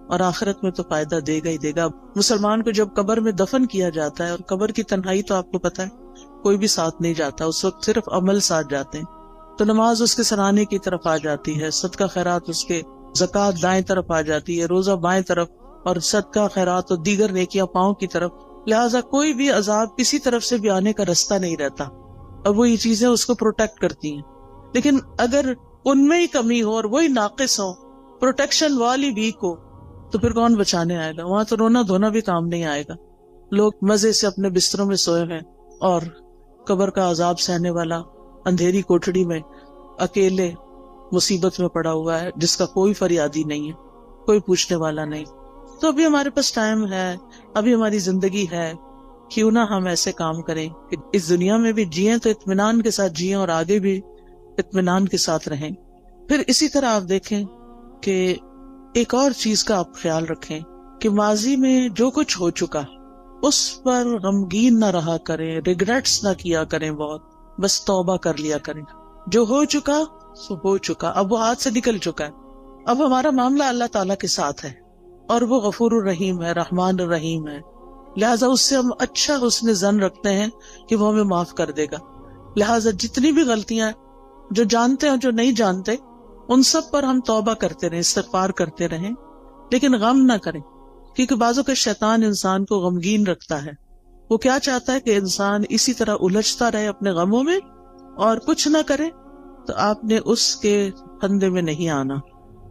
اور آخرت میں تو فائدہ دے گا ہی دے گا. مسلمان کو جب قبر میں دفن کیا جاتا ہے، اور قبر کی تنہائی تو آپ کو پتہ ہے کوئی بھی ساتھ نہیں جاتا، اس وقت صرف عمل ساتھ جاتے ہیں. تو نماز اس کے سرانے کی طرف آ جاتی ہے، صدقہ خیرات اس کے، زکوٰۃ دائیں طرف آ جاتی ہے، روزہ بائیں طرف، اور صدقہ خیرات اور دیگر نیکیاں پاؤں کی طرف. لہٰذا کوئی بھی عذاب کسی طرف سے بھی آنے کا رستہ نہیں رہتا، اور وہ یہ چیزیں اس کو پروٹیکٹ کرتی ہیں. لیکن اگر ان میں ہی کمی ہو اور وہی ناقص ہو، پروٹیکشن والی ویک ہو، تو پھر کون بچانے آئے گا؟ وہاں تو رونا دھونا بھی کام نہیں آئے گا. لوگ مزے سے اپنے بستروں میں سوئے ہیں، اور قبر کا عذاب سہنے والا اندھیری کوٹڑی میں اکیلے مصیبت میں پڑا ہوا ہے، جس کا کوئی فریادی نہیں ہے، کوئی پوچھنے والا نہیں. تو ابھی ہمارے پاس ٹائم ہے، ابھی ہماری زندگی ہے، کیوں نہ ہم ایسے کام کریں کہ اس دنیا میں بھی جئیں تو اطمینان کے ساتھ جئیں، اور آگے بھی اطمینان کے ساتھ رہیں. پھر اسی طرح آپ دیکھیں کہ ایک اور چیز کا آپ خیال رکھیں کہ ماضی میں جو کچھ ہو چکا اس پر غمگین نہ رہا کریں، ریگریٹس نہ کیا کریں، بہت بس توبہ کر لیا کریں. جو ہو چکا سو ہو چکا، اب وہ ہاتھ سے نکل چکا ہے. اب ہمارا معاملہ اللہ تعالیٰ کے ساتھ ہے، اور وہ غفور الرحیم ہے، رحمان الرحیم ہے. لہٰذا اس سے ہم اچھا حسن ظن رکھتے ہیں کہ وہ ہمیں معاف کر دے گا. لہٰذا جتنی بھی غلطیاں جو جانتے ہیں جو نہیں جانتے، ان سب پر ہم توبہ کرتے رہیں، استغفار کرتے رہیں، لیکن غم نہ کریں. کیونکہ بعضوں کے شیطان انسان کو غمگین رکھتا ہے. وہ کیا چاہتا ہے کہ انسان اسی طرح الجھتا رہے اپنے غموں میں اور کچھ نہ کرے. تو آپ نے اس کے پھندے میں نہیں آنا.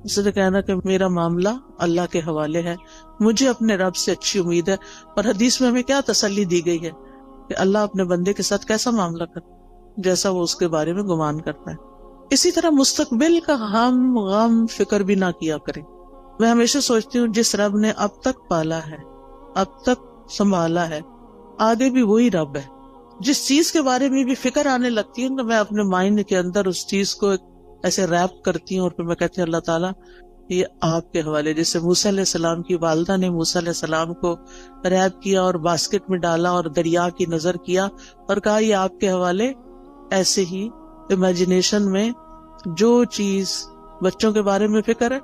اس نے کہنا کہ میرا معاملہ اللہ کے حوالے ہے، مجھے اپنے رب سے اچھی امید ہے. اور حدیث میں ہمیں کیا تسلی دی گئی ہے کہ اللہ اپنے بندے کے ساتھ کیسا معاملہ کرتا ہے، جیسا وہ اس کے بارے میں گمان کرتا ہے. اسی طرح مستقبل کا ہم غم فکر بھی نہ کیا کریں. میں ہمیشہ سوچتی ہوں جس رب نے اب تک پالا ہے، اب تک سنبھالا ہے، آگے بھی وہی رب ہے. جس چیز کے بارے میں بھی فکر آنے لگتی ہے تو میں اپنے مائنڈ کے اندر اس چیز کو ایسے ریپ کرتی ہوں، اور پھر میں کہتی ہوں اللہ تعالیٰ یہ آپ کے حوالے. جیسے موسیٰ علیہ السلام کی والدہ نے موسیٰ علیہ السلام کو ریپ کیا اور باسکٹ میں ڈالا اور دریا کی نظر کیا اور کہا یہ آپ کے حوالے. ایسے ہی امیجنیشن میں جو چیز بچوں کے بارے میں فکر ہے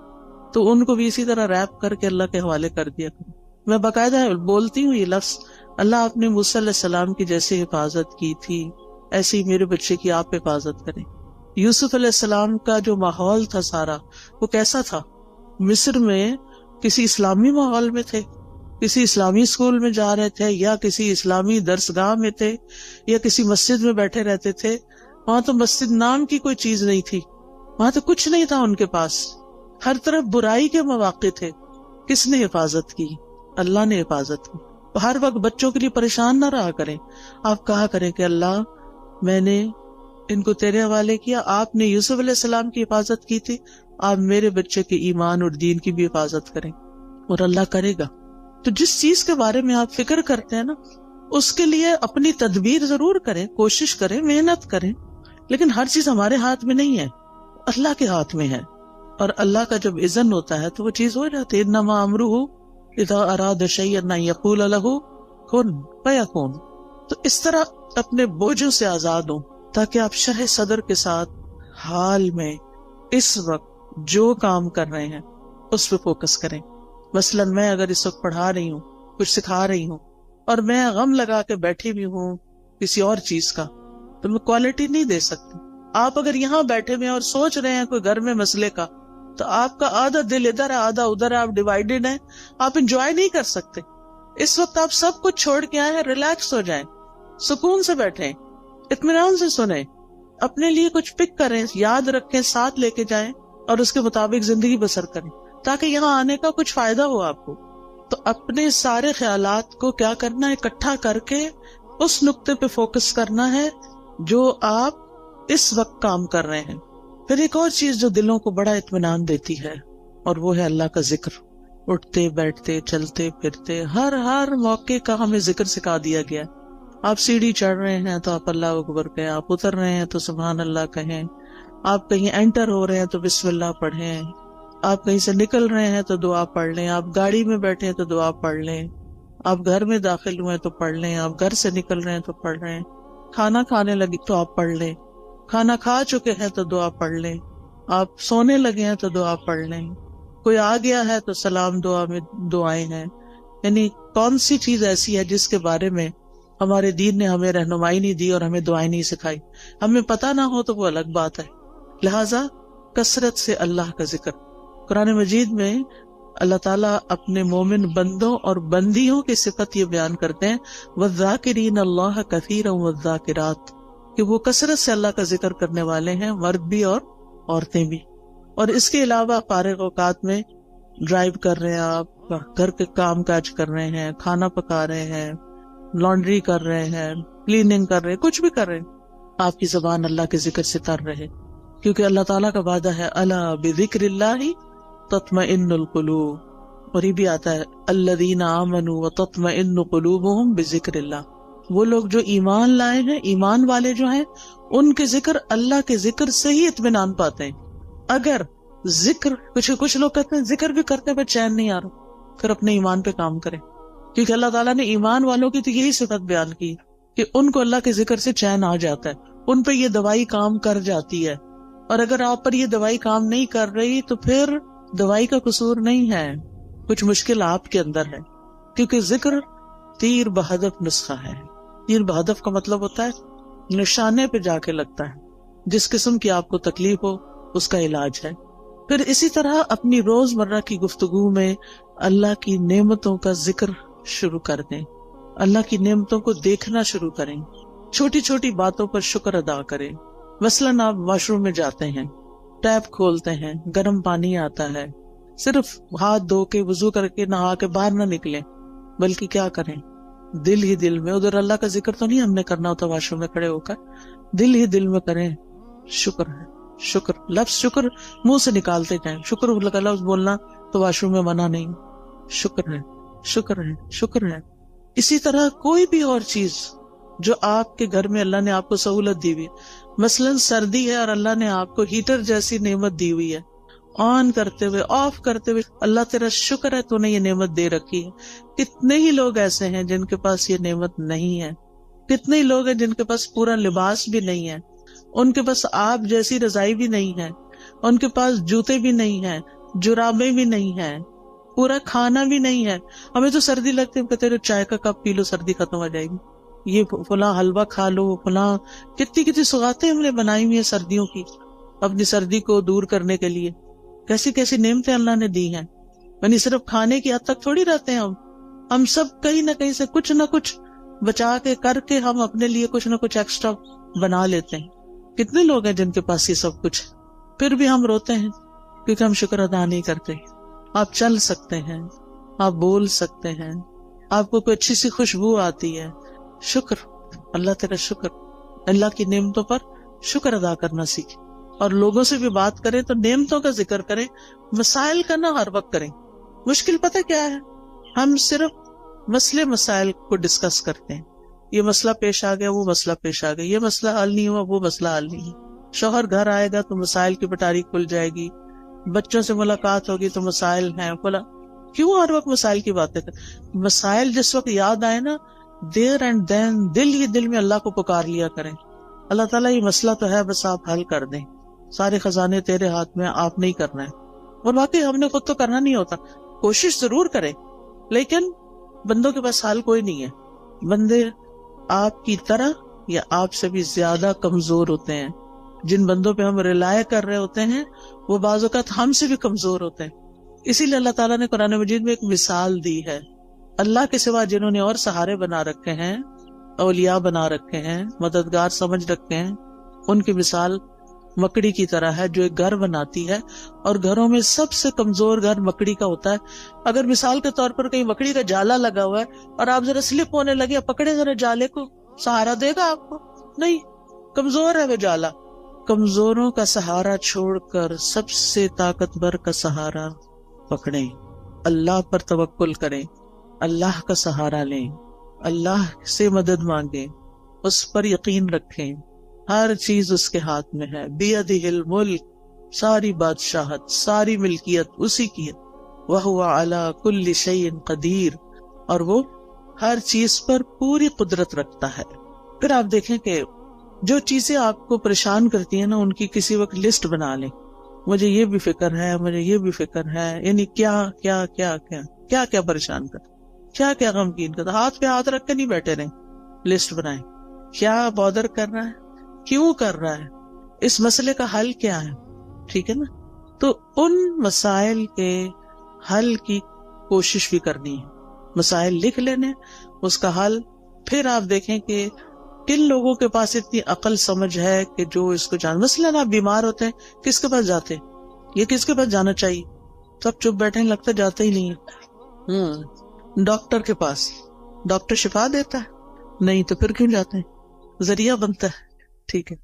تو ان کو بھی اسی طرح ریپ کر کے اللہ کے حوالے کر دیا کروں. میں باقاعدہ بولتی ہوں یہ لفظ، اللہ آپ نے موسیٰ علیہ السلام کی جیسے حفاظت کی تھی ایسے ہی میرے بچے کی آپ حفاظت کریں. یوسف علیہ السلام کا جو ماحول تھا سارا وہ کیسا تھا؟ مصر میں کسی اسلامی ماحول میں تھے، کسی اسلامی اسکول میں جا رہے تھے، یا کسی اسلامی درسگاہ میں تھے، یا کسی مسجد میں بیٹھے رہتے تھے. وہاں تو مسجد نام کی کوئی چیز نہیں تھی، وہاں تو کچھ نہیں تھا ان کے پاس. ہر طرف برائی کے مواقع تھے. کس نے حفاظت کی؟ اللہ نے حفاظت کی. ہر وقت بچوں کے لیے پریشان نہ رہا کریں. آپ کہا کریں کہ اللہ میں نے ان کو تیرے حوالے کیا، آپ نے یوسف علیہ السلام کی حفاظت کی تھی، آپ میرے بچے کے ایمان اور دین کی بھی حفاظت کریں، اور اللہ کرے گا. تو جس چیز کے بارے میں آپ فکر کرتے ہیں نا اس کے لیے اپنی تدبیر ضرور کریں، کوشش کریں، محنت کریں. لیکن ہر چیز ہمارے ہاتھ میں نہیں ہے، اللہ کے ہاتھ میں ہے. اور اللہ کا جب اذن ہوتا ہے تو وہ چیز ہو جاتی ہے. انما امرہ اذا اراد شیئا ان یقول لہ کن فیکون. تو اس طرح اپنے بوجھوں سے آزاد ہوں تاکہ آپ شرح صدر کے ساتھ حال میں اس وقت جو کام کر رہے ہیں اس پہ فوکس کریں. مثلا میں اگر اس وقت پڑھا رہی ہوں، کچھ سکھا رہی ہوں، اور میں غم لگا کے بیٹھی بھی ہوں کسی اور چیز کا، تو میں کوالٹی نہیں دے سکتی. آپ اگر یہاں بیٹھے ہوئے اور سوچ رہے ہیں کوئی گھر میں مسئلے کا، تو آپ کا آدھا دل ادھر ہے آدھا ادھر ہے، آپ ڈیوائیڈڈ ہیں، آپ انجوائے نہیں کر سکتے. اس وقت آپ سب کچھ چھوڑ کے آئے ہیں، ریلیکس ہو جائیں، سکون سے بیٹھیں، اطمینان سے سنیں، اپنے لیے کچھ پک کریں، یاد رکھیں، ساتھ لے کے جائیں. اور اس کے مطابق زندگی بسر کریں تاکہ یہاں آنے کا کچھ فائدہ ہو آپ کو. تو اپنے سارے خیالات کو کیا کرنا ہے, اکٹھا کر کے اس نقطے پہ فوکس کرنا ہے جو آپ اس وقت کام کر رہے ہیں. پھر ایک اور چیز جو دلوں کو بڑا اطمینان دیتی ہے اور وہ ہے اللہ کا ذکر. اٹھتے بیٹھتے چلتے پھرتے ہر موقع کا ہمیں ذکر سکھا دیا گیا. آپ سیڑھی چڑھ رہے ہیں تو آپ اللہ اکبر کہیں, آپ اتر رہے ہیں تو سبحان اللہ کہیں, آپ کہیں انٹر ہو رہے ہیں تو بسم اللہ پڑھیں, آپ کہیں سے نکل رہے ہیں تو دعا پڑھ لیں, آپ گاڑی میں بیٹھے ہیں تو دعا پڑھ لیں, آپ گھر میں داخل ہوئے تو پڑھ لیں, آپ گھر سے نکل رہے ہیں تو پڑھ رہے ہیں, کھانا کھانے لگے تو آپ پڑھ لیں, کھانا کھا چکے ہیں تو دعا پڑھ لیں, آپ سونے لگے ہیں تو دعا پڑھ لیں, کوئی آ گیا ہے تو سلام دعا میں دعائیں ہیں. یعنی کون سی چیز ایسی ہے جس کے بارے میں ہمارے دین نے ہمیں رہنمائی نہیں دی اور ہمیں دعائیں نہیں سکھائی. ہمیں پتہ نہ ہو تو وہ الگ بات ہے. لہٰذا کثرت سے اللہ کا ذکر. قرآن مجید میں اللہ تعالیٰ اپنے مومن بندوں اور بندیوں کی صفت یہ بیان کرتے ہیں وَالذَّاكِرِينَ اللَّهَ كَثِيرًا وَالذَّاكِرَاتِ, کہ وہ کثرت سے اللہ کا ذکر کرنے والے ہیں, مرد بھی اور عورتیں بھی. اور اس کے علاوہ فارغ اوقات میں ڈرائیو کر رہے ہیں, آپ گھر کے کام کاج کر رہے ہیں, کھانا پکا رہے ہیں, لانڈری کر رہے ہیں, کلیننگ کر رہے ہیں, کچھ بھی کر رہے ہیں, آپ کی زبان اللہ کے ذکر سے تر رہے, کیونکہ اللہ تعالیٰ کا وعدہ ہے الا بذکر اللہ تطمئن القلوب. اور یہ بھی آتا ہے الذین آمنوا وتطمئن قلوبہم بذکر اللہ. وہ لوگ جو ایمان لائے ہیں, ایمان والے جو ہیں, ان کے ذکر اللہ کے ذکر سے ہی اطمینان پاتے ہیں. اگر ذکر کچھ لوگ کہتے ہیں ذکر بھی کرتے پہ چین نہیں آ رہا, پھر اپنے ایمان پہ کام کریں, کیونکہ اللہ تعالیٰ نے ایمان والوں کی تو یہی صفت بیان کی کہ ان کو اللہ کے ذکر سے چین آ جاتا ہے, ان پہ یہ دوائی کام کر جاتی ہے. اور اگر آپ پر یہ دوائی کام نہیں کر رہی تو پھر دوائی کا قصور نہیں ہے, کچھ مشکل آپ کے اندر ہے, کیونکہ ذکر تیر بہدف نسخہ ہے. تیر بہدف کا مطلب ہوتا ہے نشانے پہ جا کے لگتا ہے, جس قسم کی آپ کو تکلیف ہو اس کا علاج ہے. پھر اسی طرح اپنی روز مرہ کی گفتگو میں اللہ کی نعمتوں کا ذکر شروع کر دیں, اللہ کی نعمتوں کو دیکھنا شروع کریں, چھوٹی چھوٹی باتوں پر شکر ادا کریں. مثلاً آپ واش روم میں جاتے ہیں, ٹیپ کھولتے ہیں, گرم پانی آتا ہے, صرف ہاتھ دھو کے وضو کر کے نہا کے باہر نہ نکلیں, بلکہ کیا کریں, دل ہی دل میں, ادھر اللہ کا ذکر تو نہیں ہم نے کرنا ہوتا واش روم میں کھڑے ہو کر, دل ہی دل میں کریں شکر ہے, شکر, لفظ شکر منہ سے نکالتے جائیں. شکر کا لفظ بولنا تو واش روم میں منع نہیں, شکر ہے, شکر ہے, شکر ہے. اسی طرح کوئی بھی اور چیز جو آپ کے گھر میں اللہ نے آپ کو سہولت دی ہوئی, مثلاً سردی ہے اور اللہ نے آپ کو ہیٹر جیسی نعمت دی ہوئی ہے, آن کرتے ہوئے آف کرتے ہوئے اللہ تیرا شکر ہے تو نے یہ نعمت دے رکھی ہے. کتنے ہی لوگ ایسے ہیں جن کے پاس یہ نعمت نہیں ہے, کتنے ہی لوگ ہیں جن کے پاس پورا لباس بھی نہیں ہے, ان کے پاس آپ جیسی رضائی بھی نہیں ہے, ان کے پاس جوتے بھی نہیں ہیں, جرابیں بھی نہیں ہیں, پورا کھانا بھی نہیں ہے. ہمیں تو سردی لگتی ہے, کہتے ہیں چائے کا کپ پی لو سردی ختم ہو جائے گی, یہ فلاں حلوہ کھا لو, فلاں کتنی سوغاتیں ہم نے بنائی ہوئی ہیں سردیوں کی اپنی سردی کو دور کرنے کے لیے. کیسی کیسی نعمتیں اللہ نے دی ہیں. یعنی صرف کھانے کی حد تک تھوڑی رہتے ہیں ہم سب کہیں نہ کہیں سے کچھ نہ کچھ بچا کے کر کے ہم اپنے لیے کچھ نہ کچھ ایکسٹرا بنا لیتے ہیں. کتنے لوگ ہیں جن کے پاس یہ سب کچھ, پھر بھی ہم روتے ہیں کیونکہ ہم شکر ادا نہیں کرتے. آپ چل سکتے ہیں, آپ بول سکتے ہیں, آپ کو کوئی اچھی سی خوشبو آتی ہے, شکر, اللہ تیرا شکر. اللہ کی نعمتوں پر شکر ادا کرنا سیکھیں. اور لوگوں سے بھی بات کریں تو نعمتوں کا ذکر کریں, مسائل کا نہ ہر وقت کریں. مشکل پتہ کیا ہے, ہم صرف مسائل کو ڈسکس کرتے ہیں, یہ مسئلہ پیش آ گیا, وہ مسئلہ پیش آ گیا, یہ مسئلہ حل نہیں ہوا, وہ مسئلہ حل نہیں. شوہر گھر آئے گا تو مسائل کی پٹاری کھل جائے گی, بچوں سے ملاقات ہوگی تو مسائل ہیں, کیوں ہر وقت مسائل کی باتیں کریں. مسائل جس وقت یاد آئے نا, دیر اینڈ دین دل ہی دل میں اللہ کو پکار لیا کریں, اللہ تعالیٰ یہ مسئلہ تو ہے, بس آپ حل کر دیں, سارے خزانے تیرے ہاتھ میں, آپ نہیں کرنا ہے. اور واقعی ہم نے خود تو کرنا نہیں ہوتا, کوشش ضرور کریں, لیکن بندوں کے پاس حال کوئی نہیں ہے. بندے آپ کی طرح یا آپ سے بھی زیادہ کمزور ہوتے ہیں. جن بندوں پہ ہم ریلائے کر رہے ہوتے ہیں وہ بعض اوقات ہم سے بھی کمزور ہوتے ہیں. اسی لیے اللہ تعالیٰ نے قرآن مجید میں ایک مثال دی ہے. اللہ کے سوا جنہوں نے اور سہارے بنا رکھے ہیں, اولیاء بنا رکھے ہیں, مددگار سمجھ رکھے ہیں, ان کی مثال مکڑی کی طرح ہے جو ایک گھر بناتی ہے، اور گھروں میں سب سے کمزور گھر مکڑی کا ہوتا ہے. اگر مثال کے طور پر کہیں مکڑی کا جالا لگا ہوا ہے اور آپ ذرا سلپ ہونے لگے، پکڑے ذرا جالے کو، سہارا دے گا آپ کو؟ نہیں، کمزور ہے وہ جالا. کمزوروں کا سہارا چھوڑ کر سب سے طاقتور کا سہارا پکڑیں، اللہ پر توکل کریں، اللہ کا سہارا لیں، اللہ سے مدد مانگیں، اس پر یقین رکھیں. ہر چیز اس کے ہاتھ میں ہے. بیدہ الملک، ساری بادشاہت، ساری ملکیت اسی کی ہے. وہو علی کل شیء قدیر، اور وہ ہر چیز پر پوری قدرت رکھتا ہے. پھر آپ دیکھیں کہ جو چیزیں آپ کو پریشان کرتی ہیں نا، ان کی کسی وقت لسٹ بنا لیں. مجھے یہ بھی فکر ہے، مجھے یہ بھی فکر ہے، یعنی کیا کیا کیا کیا کیا کیا پریشان کر، کیا کیا غمگین کر. ہاتھ پہ ہاتھ رکھ کے نہیں بیٹھے رہیں، لسٹ بنائیں. کیا بادر کر رہا ہے، کیوں کر رہا ہے، اس مسئلے کا حل کیا ہے. ٹھیک ہے نا؟ تو ان مسائل کے حل کی کوشش بھی کرنی ہے. مسائل لکھ لینے، اس کا حل. پھر آپ دیکھیں کہ کن لوگوں کے پاس اتنی عقل سمجھ ہے کہ جو اس کو جان. مثلاً آپ بیمار ہوتے ہیں، کس کے پاس جاتے ہیں؟ یہ کس کے پاس جانا چاہیے؟ سب چپ بیٹھے ہیں، لگتا جاتے ہی نہیں ہے. ڈاکٹر کے پاس. ڈاکٹر شفا دیتا ہے؟ نہیں، تو پھر کیوں جاتے ہیں؟ ذریعہ بنتا ہے. ٹھیک ہے.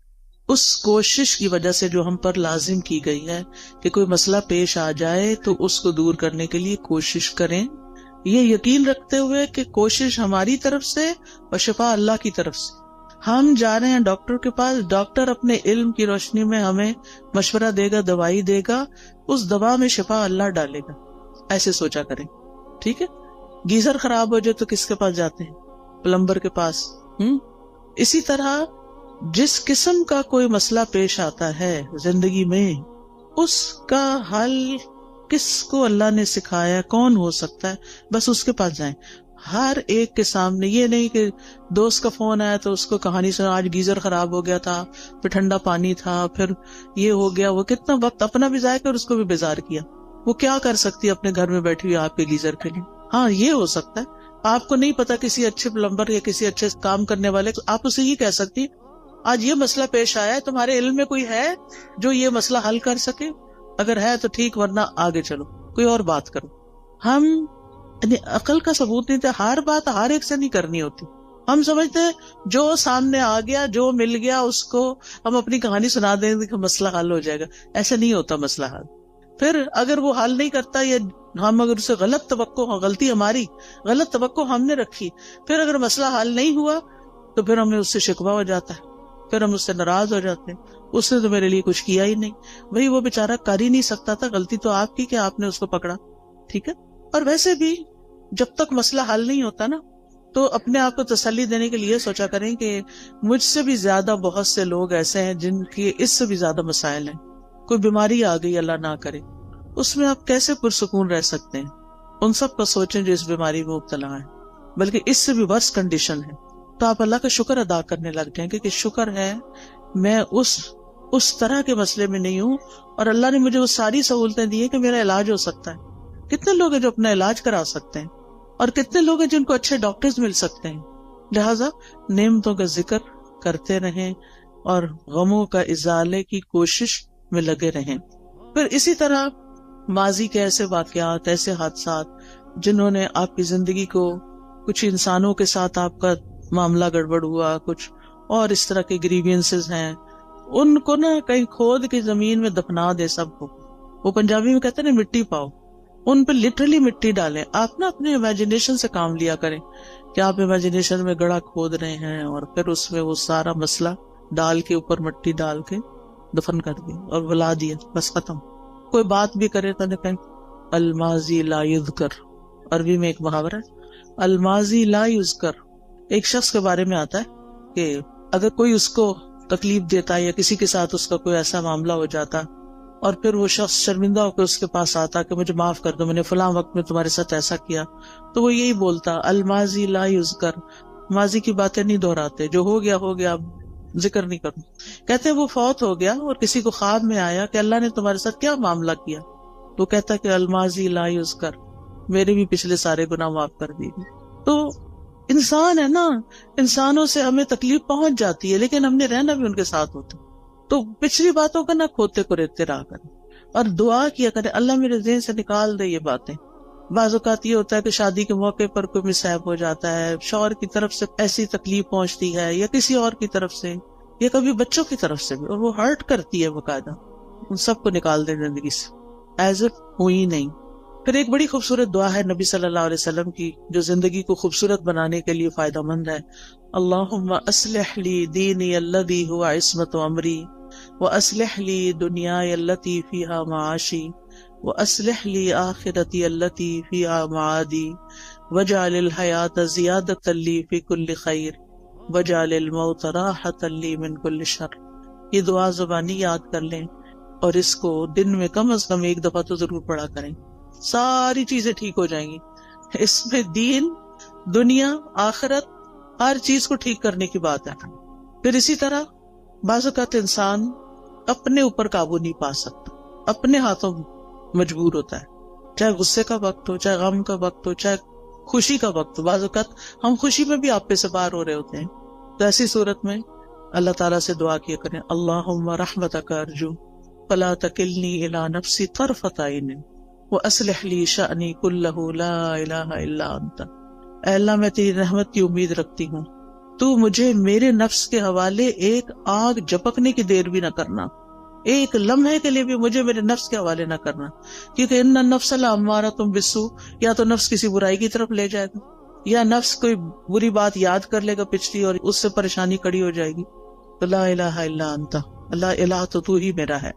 اس کوشش کی وجہ سے جو ہم پر لازم کی گئی ہے کہ کوئی مسئلہ پیش آ جائے تو اس کو دور کرنے کے لیے کوشش کریں، یہ یقین رکھتے ہوئے کہ کوشش ہماری طرف سے اور شفا اللہ کی طرف سے. ہم جا رہے ہیں ڈاکٹر کے پاس، ڈاکٹر اپنے علم کی روشنی میں ہمیں مشورہ دے گا، دوائی دے گا، اس دوا میں شفا اللہ ڈالے گا. ایسے سوچا کریں. ٹھیک ہے. گیزر خراب ہو جائے تو کس کے پاس جاتے ہیں؟ پلمبر کے پاس. اسی طرح جس قسم کا کوئی مسئلہ پیش آتا ہے زندگی میں، اس کا حل کس کو اللہ نے سکھایا، کون ہو سکتا ہے، بس اس کے پاس جائیں. ہر ایک کے سامنے. یہ نہیں کہ دوست کا فون آیا تو اس کو کہانی سنا، آج گیزر خراب ہو گیا تھا، پھر ٹھنڈا پانی تھا، پھر یہ ہو گیا. وہ کتنا وقت اپنا بھی ضائع کر اس کو بھی بیزار کیا. وہ کیا کر سکتی ہے اپنے گھر میں بیٹھی ہوئی آپ کے گیزر کے لیے؟ ہاں، یہ ہو سکتا ہے. آپ کو نہیں پتا کسی اچھے پلمبر یا کسی اچھے کام کرنے والے، آپ اسے یہ کہہ سکتی آج یہ مسئلہ پیش آیا ہے، تمہارے علم میں کوئی ہے جو یہ مسئلہ حل کر سکے؟ اگر ہے تو ٹھیک، ورنہ آگے چلو، کوئی اور بات کرو. ہم یعنی عقل کا ثبوت نہیں تھا. ہر بات ہر ایک سے نہیں کرنی ہوتی. ہم سمجھتے ہیں جو سامنے آ گیا، جو مل گیا، اس کو ہم اپنی کہانی سنا دیں گے کہ مسئلہ حل ہو جائے گا. ایسا نہیں ہوتا مسئلہ حل. پھر اگر وہ حل نہیں کرتا یا ہم اگر اسے غلط توقع، غلطی ہماری، غلط توقع ہم نے رکھی، پھر اگر مسئلہ حل نہیں ہوا تو پھر ہمیں اس سے شکوہ ہو جاتا ہے، پھر ہم اس سے ناراض ہو جاتے ہیں. اس نے تو میرے لیے کچھ کیا ہی نہیں. بھئی وہ بیچارہ کر ہی نہیں سکتا تھا، غلطی تو آپ کی کہ آپ نے اس کو پکڑا. ٹھیک ہے. اور ویسے بھی جب تک مسئلہ حل نہیں ہوتا نا، تو اپنے آپ کو تسلی دینے کے لیے سوچا کریں کہ مجھ سے بھی زیادہ بہت سے لوگ ایسے ہیں جن کے اس سے بھی زیادہ مسائل ہیں. کوئی بیماری آ گئی، اللہ نہ کرے، اس میں آپ کیسے پرسکون رہ سکتے ہیں؟ ان سب کا سوچیں جو اس بیماری میں مبتلا ہیں، بلکہ اس سے بھی ورس کنڈیشن ہے. تو آپ اللہ کا شکر ادا کرنے لگ جائیں کہ شکر ہے میں اس طرح کے مسئلے میں نہیں ہوں، اور اللہ نے مجھے وہ ساری سہولتیں دی ہیں کہ میرا علاج ہو سکتا ہے. کتنے لوگ ہیں جو اپنا علاج کرا سکتے ہیں، اور کتنے لوگ ہیں جن کو اچھے ڈاکٹرز مل سکتے ہیں. لہٰذا نعمتوں کا ذکر کرتے رہیں اور غموں کا ازالے کی کوشش میں لگے رہیں. پھر اسی طرح ماضی کے ایسے واقعات، ایسے حادثات جنہوں نے آپ کی زندگی کو، کچھ انسانوں کے ساتھ آپ کا معاملہ گڑبڑ ہوا، کچھ اور اس طرح کے گریوینسز ہیں، ان کو نا کہیں کھود کی زمین میں دفنا دے سب کو. وہ پنجابی میں کہتے ہیں نا مٹی پاؤ، ان پہ لٹرلی مٹی ڈالیں. آپ نا اپنے امیجنیشن سے کام لیا کریں کہ آپ امیجنیشن میں گڑھا کھود رہے ہیں اور پھر اس میں وہ سارا مسئلہ ڈال کے، اوپر مٹی ڈال کے دفن کر دیا اور بلا دیا، بس ختم. کوئی بات بھی کرے تو کہیں الماضی لا یذکر. عربی میں ایک محاورہ ہے، الماضی لا یذکر. ایک شخص کے بارے میں آتا ہے کہ اگر کوئی اس کو تکلیف دیتا یا کسی کے ساتھ اس کا کوئی ایسا معاملہ ہو جاتا اور پھر وہ شخص شرمندہ ہو کے اس کے پاس آتا کہ مجھے معاف کر دو، میں نے فلاں وقت میں تمہارے ساتھ ایسا کیا، تو وہ یہی بولتا الماضی لا یذکر. ماضی کی باتیں نہیں دہراتے، جو ہو گیا ہو گیا، ذکر نہیں کروں. کہتے ہیں وہ فوت ہو گیا اور کسی کو خواب میں آیا کہ اللہ نے تمہارے ساتھ کیا معاملہ کیا، تو کہتا کہ الماضی لا یذکر، میرے بھی پچھلے سارے گناہ معاف کر دیے. تو انسان ہے نا، انسانوں سے ہمیں تکلیف پہنچ جاتی ہے، لیکن ہم نے رہنا بھی ان کے ساتھ ہوتا. تو پچھلی باتوں کا نہ کھوتے کو ریتے رہا کریں اور دعا کیا کریں اللہ میرے ذہن سے نکال دے یہ باتیں. بعض اوقات یہ ہوتا ہے کہ شادی کے موقع پر کوئی مسہب ہو جاتا ہے، شوہر کی طرف سے ایسی تکلیف پہنچتی ہے یا کسی اور کی طرف سے یا کبھی بچوں کی طرف سے بھی، اور وہ ہرٹ کرتی ہے باقاعدہ. ان سب کو نکال دے زندگی سے ایز اف ہوئی نہیں. پھر ایک بڑی خوبصورت دعا ہے نبی صلی اللہ علیہ وسلم کی جو زندگی کو خوبصورت بنانے کے لیے فائدہ مند ہے. اللہم اصلح لی دینی الذی هو عصمت امری واصلح لی دنیای التی فیہا معاشی واصلح لی آخرتی التی فیہا معادی واجعل الحیات زیادۃ لی فی کل خیر واجعل الموت راحۃ لی من کل شر. یہ دعا زبانی یاد کر لیں اور اس کو دن میں کم از کم ایک دفعہ تو ضرور پڑھا کریں. ساری چیزیں ٹھیک ہو جائیں گی. اس میں دین، دنیا، آخرت، ہر چیز کو ٹھیک کرنے کی بات ہے. پھر اسی طرح بعض اوقات انسان اپنے اوپر قابو نہیں پا سکتا، اپنے ہاتھوں مجبور ہوتا ہے، چاہے غصے کا وقت ہو، چاہے غم کا وقت ہو، چاہے خوشی کا وقت ہو. بعض اوقات ہم خوشی میں بھی آپے سے باہر ہو رہے ہوتے ہیں. تو ایسی صورت میں اللہ تعالیٰ سے دعا کیا کریں اللہم رحمتک ارجو فلا تکلنی الی نفسی طرفۃ عین واصلح لی شأنی کلہ لا الہ الا انت. اے اللہ میں تیری رحمت کی امید رکھتی ہوں، تو مجھے میرے نفس کے حوالے ایک آگ جھپکنے کی دیر بھی نہ کرنا، ایک لمحے کے لیے بھی مجھے میرے نفس کے حوالے نہ کرنا، کیونکہ ان النفس لامارۃ بالسوء، یا تو نفس کسی برائی کی طرف لے جائے گا یا نفس کوئی بری بات یاد کر لے گا پچھلی اور اس سے پریشانی کڑی ہو جائے گی. تو لا الہ الا انت، اللہ الہ تو ہی میرا ہے.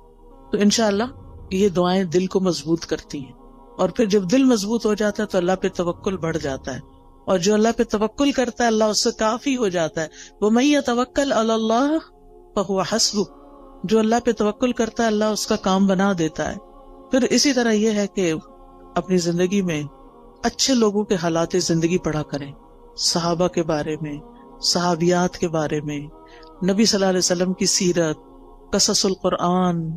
تو انشاءاللہ یہ دعائیں دل کو مضبوط کرتی ہیں، اور پھر جب دل مضبوط ہو جاتا ہے تو اللہ پہ توکل بڑھ جاتا ہے، اور جو اللہ پہ توکل کرتا ہے اللہ اس سے کافی ہو جاتا ہے. وَمَن يَتَوَكَّلْ عَلَى اللَّهِ فَهُوَ حَسْبُهُ، جو اللہ پہ توکل کرتا ہے اللہ اس کا کام بنا دیتا ہے. پھر اسی طرح یہ ہے کہ اپنی زندگی میں اچھے لوگوں کے حالات زندگی پڑھا کریں، صحابہ کے بارے میں، صحابیات کے بارے میں، نبی صلی اللہ علیہ وسلم کی سیرت، قصص القرآن،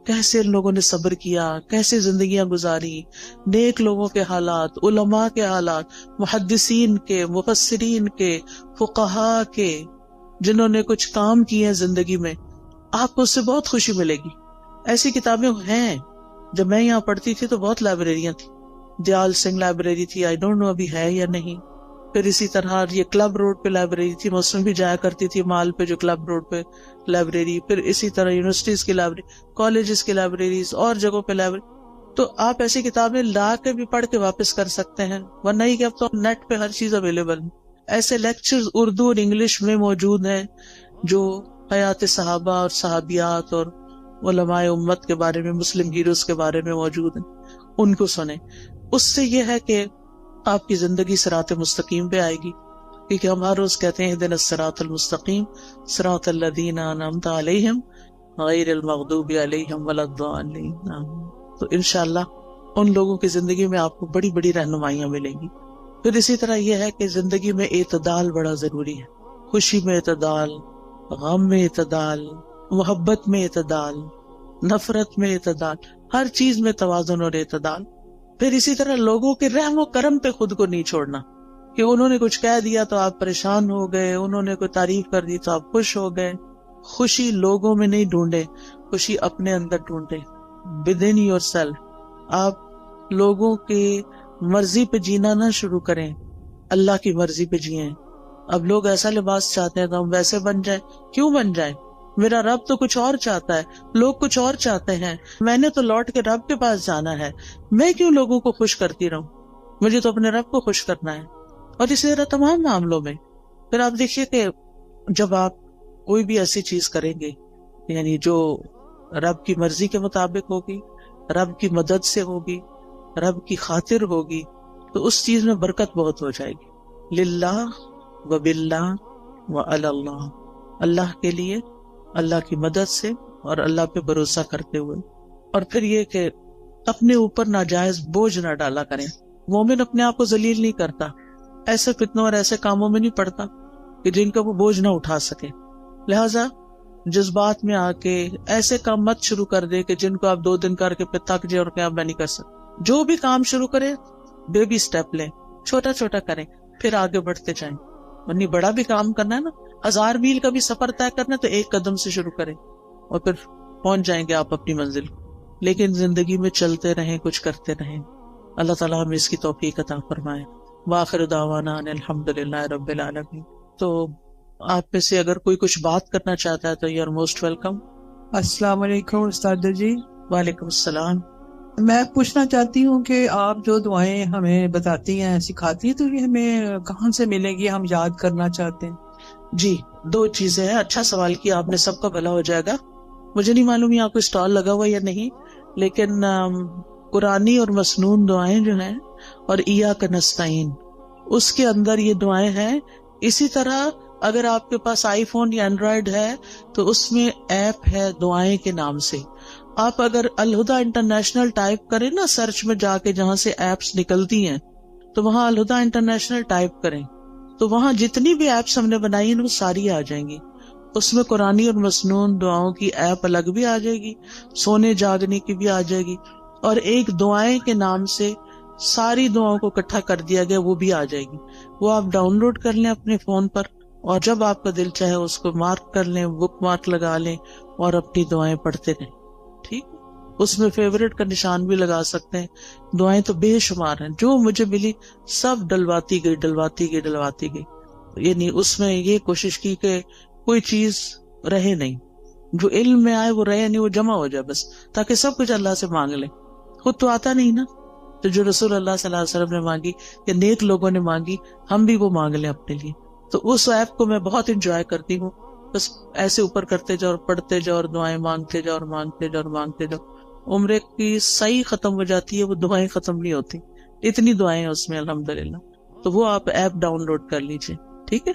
کیسے ان لوگوں نے صبر کیا، کیسے زندگیاں گزاری، نیک لوگوں کے حالات، علماء کے حالات، محدثین کے، مفسرین کے، فقہاء کے، جنہوں نے کچھ کام کیے ہیں زندگی میں. آپ کو اس سے بہت خوشی ملے گی. ایسی کتابیں ہیں. جب میں یہاں پڑھتی تھی تو بہت لائبریریاں تھیں. دیال سنگھ لائبریری تھی، آئی ڈونٹ نو ابھی ہے یا نہیں. پھر اسی طرح یہ کلب روڈ پہ لائبریری تھی، میں اس میں بھی جایا کرتی تھی، مال پہ جو کلب روڈ پہ لائبریری. پھر اسی طرح یونیورسٹیز کی لائبریری، کالجز کی لائبریریز اور جگہوں پہ لائبریری. تو آپ ایسی کتابیں لا کے بھی پڑھ کے واپس کر سکتے ہیں، ورنہ ہی کہ اب تو نیٹ پہ ہر چیز اویلیبل ہے. ایسے لیکچرز اردو اور انگلش میں موجود ہیں جو حیات صحابہ اور صحابیات اور علماء امت کے بارے میں، مسلم ہیروز کے بارے میں موجود ہیں، ان کو سنیں. اس سے یہ ہے کہ آپ کی زندگی صراط مستقیم پہ آئے گی، کیونکہ ہم ہر روز کہتے ہیں اہدنا الصراط المستقیم صراط الذین انعمت علیہم غیر المغضوب علیہم ولا الضالین. تو انشاءاللہ ان لوگوں کی زندگی میں آپ کو بڑی بڑی رہنمائیاں ملیں گی. پھر اسی طرح یہ ہے کہ زندگی میں اعتدال بڑا ضروری ہے. خوشی میں اعتدال، غم میں اعتدال، محبت میں اعتدال، نفرت میں اعتدال، ہر چیز میں توازن اور اعتدال. پھر اسی طرح لوگوں کے رحم و کرم پہ خود کو نہیں چھوڑنا کہ انہوں نے کچھ کہہ دیا تو آپ پریشان ہو گئے، انہوں نے کوئی تعریف کر دی تو آپ خوش ہو گئے. خوشی لوگوں میں نہیں ڈھونڈے، خوشی اپنے اندر ڈھونڈے. within yourself. آپ لوگوں کی مرضی پہ جینا نہ شروع کریں، اللہ کی مرضی پہ جئیں. اب لوگ ایسا لباس چاہتے ہیں تو ہم ویسے بن جائیں. کیوں بن جائیں؟ میرا رب تو کچھ اور چاہتا ہے، لوگ کچھ اور چاہتے ہیں. میں نے تو لوٹ کے رب کے پاس جانا ہے، میں کیوں لوگوں کو خوش کرتی رہوں؟ مجھے تو اپنے رب کو خوش کرنا ہے. اور اسی طرح تمام معاملوں میں. پھر آپ دیکھیے کہ جب آپ کوئی بھی ایسی چیز کریں گے یعنی جو رب کی مرضی کے مطابق ہوگی، رب کی مدد سے ہوگی، رب کی خاطر ہوگی، تو اس چیز میں برکت بہت ہو جائے گی. للہ و باللہ و علی اللہ، اللہ کے لیے، اللہ کی مدد سے اور اللہ پہ بھروسہ کرتے ہوئے. اور پھر یہ کہ اپنے اوپر ناجائز بوجھ نہ ڈالا کریں. مومن اپنے آپ کو ذلیل نہیں کرتا، ایسے فتنوں اور ایسے کاموں میں نہیں پڑتا کہ جن کا وہ بوجھ نہ اٹھا سکے. لہذا جذبات میں آ کے ایسے کام مت شروع کر دے کہ جن کو آپ 2 دن کر کے پھر تھک جائے اور کہ آپ میں نہیں کر سکتے. جو بھی کام شروع کرے بیبی سٹیپ لیں، چھوٹا چھوٹا کریں، پھر آگے بڑھتے جائیں. ورنہ بڑا بھی کام کرنا ہے نا، 1000 میل کا بھی سفر طے کرنا ہے تو 1 قدم سے شروع کریں. اور پھر پہنچ جائیں گے آپ اپنی منزل کو. لیکن زندگی میں چلتے رہیں, کچھ کرتے رہیں. اللہ تعالیٰ ہمیں اس کی توفیق عطا فرمائے. وآخر دعوانا ان الحمدللہ رب العالمین. تو آپ میں سے اگر کوئی کچھ بات کرنا چاہتا ہے تو یو آر موسٹ ویلکم. السلام علیکم استاد جی. وعلیکم السلام. میں پوچھنا چاہتی ہوں کہ آپ جو دعائیں ہمیں بتاتی ہیں, سکھاتی ہیں, تو یہ ہمیں کہاں سے ملے گی؟ ہم یاد کرنا چاہتے ہیں. جی 2 چیزیں ہیں. اچھا سوال کیا آپ نے, سب کا بھلا ہو جائے گا. مجھے نہیں معلوم یہاں کوئی اسٹال لگا ہوا یا نہیں, لیکن قرآنی اور مسنون دعائیں جو ہیں اور ایاک نستعین, اس کے اندر یہ دعائیں ہیں. اسی طرح اگر آپ کے پاس آئی فون یا اینڈرائیڈ ہے تو اس میں ایپ ہے دعائیں کے نام سے. آپ اگر الہدا انٹرنیشنل ٹائپ کریں نا سرچ میں جا کے, جہاں سے ایپس نکلتی ہیں, تو وہاں الہدا انٹرنیشنل ٹائپ کریں تو وہاں جتنی بھی ایپس ہم نے بنائی ہیں وہ ساری آ جائیں گی. اس میں قرآنی اور مسنون دعاؤں کی ایپ الگ بھی آ جائے گی, سونے جاگنے کی بھی آ جائے گی, اور ایک دعائیں کے نام سے ساری دعاؤں کو اکٹھا کر دیا گیا, وہ بھی آ جائے گی. وہ آپ ڈاؤن لوڈ کر لیں اپنے فون پر, اور جب آپ کا دل چاہے اس کو مارک کر لیں, بک مارک لگا لیں اور اپنی دعائیں پڑھتے رہیں. ٹھیک, اس میں فیوریٹ کا نشان بھی لگا سکتے ہیں. دعائیں تو بے شمار ہیں, جو مجھے ملی سب ڈلواتی گئی. یعنی اس میں یہ کوشش کی کہ کوئی چیز رہے نہیں, جو علم میں آئے وہ رہے نہیں, وہ جمع ہو جائے بس, تاکہ سب کچھ اللہ سے مانگ لیں. خود تو آتا نہیں نا, تو جو رسول اللہ صلی اللہ علیہ وسلم نے مانگی یا نیک لوگوں نے مانگی, ہم بھی وہ مانگ لیں اپنے لیے. تو اس ایپ کو میں بہت انجوائے کرتی ہوں. بس ایسے اوپر کرتے جاؤ اور پڑھتے جاؤ اور دعائیں مانگتے جاؤ اور مانگتے جاؤ. عمرے کی صحیح ختم ہو جاتی ہے, وہ دعائیں ختم نہیں ہوتی, اتنی دعائیں ہیں اس میں الحمدللہ. تو وہ آپ ایپ ڈاؤن لوڈ کر لیجیے. ٹھیک ہے,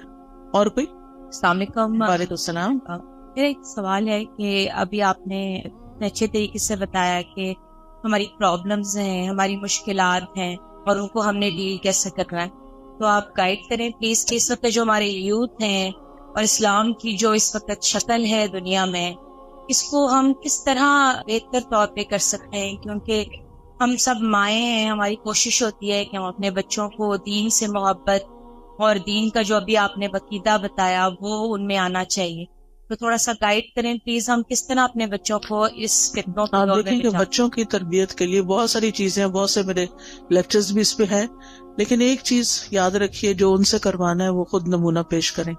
اور کوئی؟ السلام علیکم. وعلیکم السلام. میرا ایک سوال ہے کہ ابھی آپ نے اچھے طریقے سے بتایا کہ ہماری پرابلمز ہیں, ہماری مشکلات ہیں, اور ان کو ہم نے ڈیل کیسے کرنا ہے. تو آپ گائیڈ کریں پلیز کہ اس وقت جو ہمارے یوتھ ہیں اور اسلام کی جو اس وقت شکل ہے دنیا میں, اس کو ہم کس طرح بہتر طور پہ کر سکتے ہیں, کیونکہ ہم سب مائیں ہیں, ہماری کوشش ہوتی ہے کہ ہم اپنے بچوں کو دین سے محبت اور دین کا جو ابھی آپ نے عقیدہ بتایا وہ ان میں آنا چاہیے. تو تھوڑا سا گائیڈ کریں پلیز, ہم کس طرح اپنے بچوں کو اس فتنوں آپ دیکھیں کہ بچوں کی تربیت کے لیے بہت ساری چیزیں ہیں, بہت سے میرے لیکچرز بھی اس پہ ہیں, لیکن ایک چیز یاد رکھیے, جو ان سے کروانا ہے وہ خود نمونہ پیش کریں.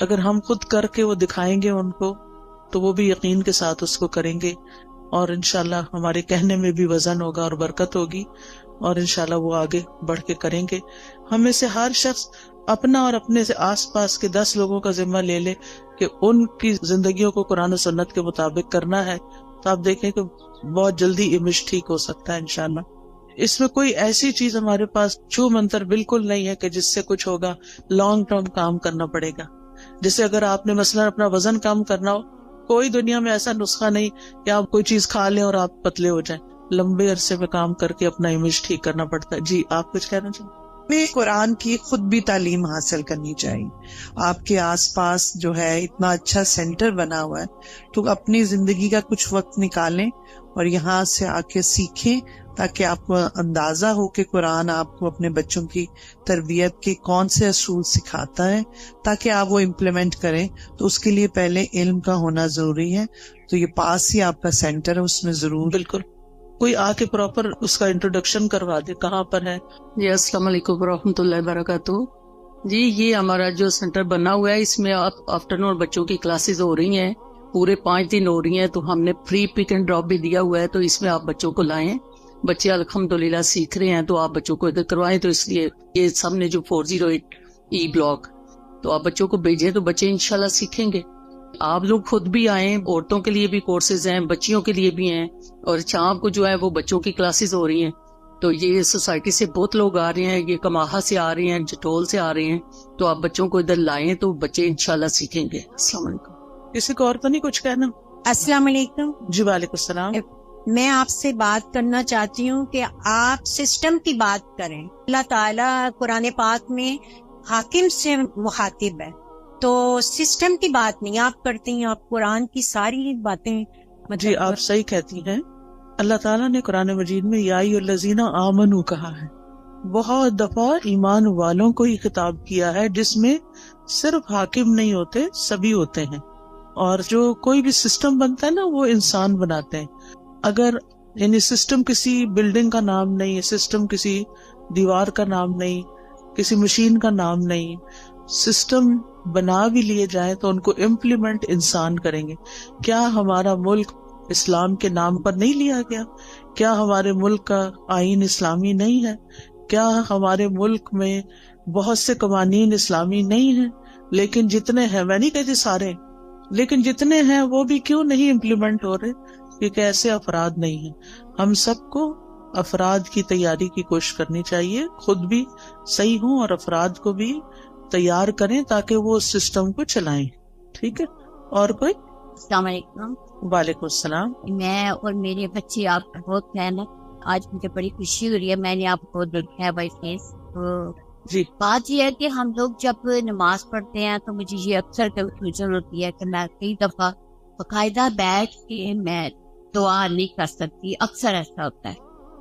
اگر ہم خود کر کے وہ دکھائیں گے ان کو, تو وہ بھی یقین کے ساتھ اس کو کریں گے, اور انشاءاللہ ہمارے کہنے میں بھی وزن ہوگا اور برکت ہوگی, اور انشاءاللہ وہ آگے بڑھ کے کریں گے. ہمیں سے ہر شخص اپنا اور اپنے سے آس پاس کے 10 لوگوں کا ذمہ لے لے کہ ان کی زندگیوں کو قرآن و سنت کے مطابق کرنا ہے, تو آپ دیکھیں کہ بہت جلدی امیج ٹھیک ہو سکتا ہے انشاءاللہ. اس میں کوئی ایسی چیز ہمارے پاس چھو منتر بالکل نہیں ہے کہ جس سے کچھ ہوگا. لانگ ٹرم کام کرنا پڑے گا. جیسے اگر آپ نے مثلا اپنا وزن کم کرنا ہو, کوئی دنیا میں ایسا نسخہ نہیں کہ آپ کوئی چیز کھا لیں اور آپ پتلے ہو جائیں. لمبے عرصے میں کام کر کے اپنا امیج ٹھیک کرنا پڑتا ہے. جی آپ کچھ کہنا چاہیں؟ میں قرآن کی خود بھی تعلیم حاصل کرنی چاہیے. آپ کے آس پاس جو ہے اتنا اچھا سینٹر بنا ہوا ہے, تو اپنی زندگی کا کچھ وقت نکالیں اور یہاں سے آ کے سیکھیں, تاکہ آپ کو اندازہ ہو کہ قرآن آپ کو اپنے بچوں کی تربیت کے کون سے اصول سکھاتا ہے, تاکہ آپ وہ امپلیمنٹ کریں. تو اس کے لیے پہلے علم کا ہونا ضروری ہے. تو یہ پاس ہی آپ کا سینٹر ہے, اس میں ضرور بالکل کوئی آ کے پراپر اس کا انٹروڈکشن کروا دے, کہاں پر ہے. جی السلام علیکم ورحمۃ اللہ وبرکاتہ. جی یہ ہمارا جو سینٹر بنا ہوا ہے, اس میں آفٹرنون بچوں کی کلاسز ہو رہی ہیں, پورے 5 دن ہو رہی ہیں. تو ہم نے فری پک اینڈ ڈراپ بھی دیا ہوا ہے, تو اس میں آپ بچوں کو لائیں. بچے الحمدللہ سیکھ رہے ہیں, تو آپ بچوں کو ادھر کروائیں. تو اس لیے یہ سب نے جو 408 ای بلاک, تو آپ بچوں کو بھیجیں تو بچے انشاءاللہ سیکھیں گے. آپ لوگ خود بھی آئیں, عورتوں کے لیے بھی کورسز ہیں, بچیوں کے لیے بھی ہیں, اور شام کو جو ہے وہ بچوں کی کلاسز ہو رہی ہیں. تو یہ سوسائٹی سے بہت لوگ آ رہے ہیں, یہ کماہا سے آ رہے ہیں, جٹول سے آ رہے ہیں. تو آپ بچوں کو ادھر لائیں تو بچے انشاءاللہ سیکھیں گے. السلام علیکم. کسی کو اور تو نہیں کچھ کہنا؟ السلام علیکم. جی وعلیکم السلام. میں آپ سے بات کرنا چاہتی ہوں کہ آپ سسٹم کی بات کریں. اللہ تعالیٰ قرآن پاک میں حاکم سے مخاطب ہے, تو سسٹم کی بات نہیں آپ کرتی ہیں, آپ قرآن کی ساری باتیں. جی آپ صحیح کہتی ہیں. اللہ تعالیٰ نے قرآن مجید میں یا ایھا الذین آمنوا کہا ہے. بہت دفعہ ایمان والوں کو ہی خطاب کیا ہے, جس میں صرف حاکم نہیں ہوتے, سبھی ہوتے ہیں. اور جو کوئی بھی سسٹم بنتا ہے نا وہ انسان بناتے ہیں. اگر یعنی سسٹم کسی بلڈنگ کا نام نہیں ہے, سسٹم کسی دیوار کا نام نہیں, کسی مشین کا نام نہیں. سسٹم بنا بھی لیے جائیں تو ان کو امپلیمنٹ انسان کریں گے. کیا ہمارا ملک اسلام کے نام پر نہیں لیا گیا؟ کیا ہمارے ملک کا آئین اسلامی نہیں ہے؟ کیا ہمارے ملک میں بہت سے قوانین اسلامی نہیں ہیں؟ لیکن جتنے ہیں, میں نہیں کہتی سارے, لیکن جتنے ہیں وہ بھی کیوں نہیں امپلیمنٹ ہو رہے؟ کیونکہ ایسے افراد نہیں ہیں. ہم سب کو افراد کی تیاری کی کوشش کرنی چاہیے, خود بھی صحیح ہوں اور افراد کو بھی تیار کریں تاکہ وہ اس سسٹم کو چلائیں. ٹھیک ہے, اور کوئی؟ السلام علیکم. وعلیکم السلام. میں اور میرے بچے آپ کا بہت فین ہے. آج مجھے بڑی خوشی ہو رہی ہے, میں نے آپ کو دیکھا ہے بائی فیس. جی, بات یہ ہے کہ ہم لوگ جب نماز پڑھتے ہیں تو مجھے یہ اکثر کنفیوژن ہوتی ہے کہ میں کئی دفعہ باقاعدہ بیٹھ کے میں دعا نہیں کر سکتی. اکثر ایسا ہوتا ہے.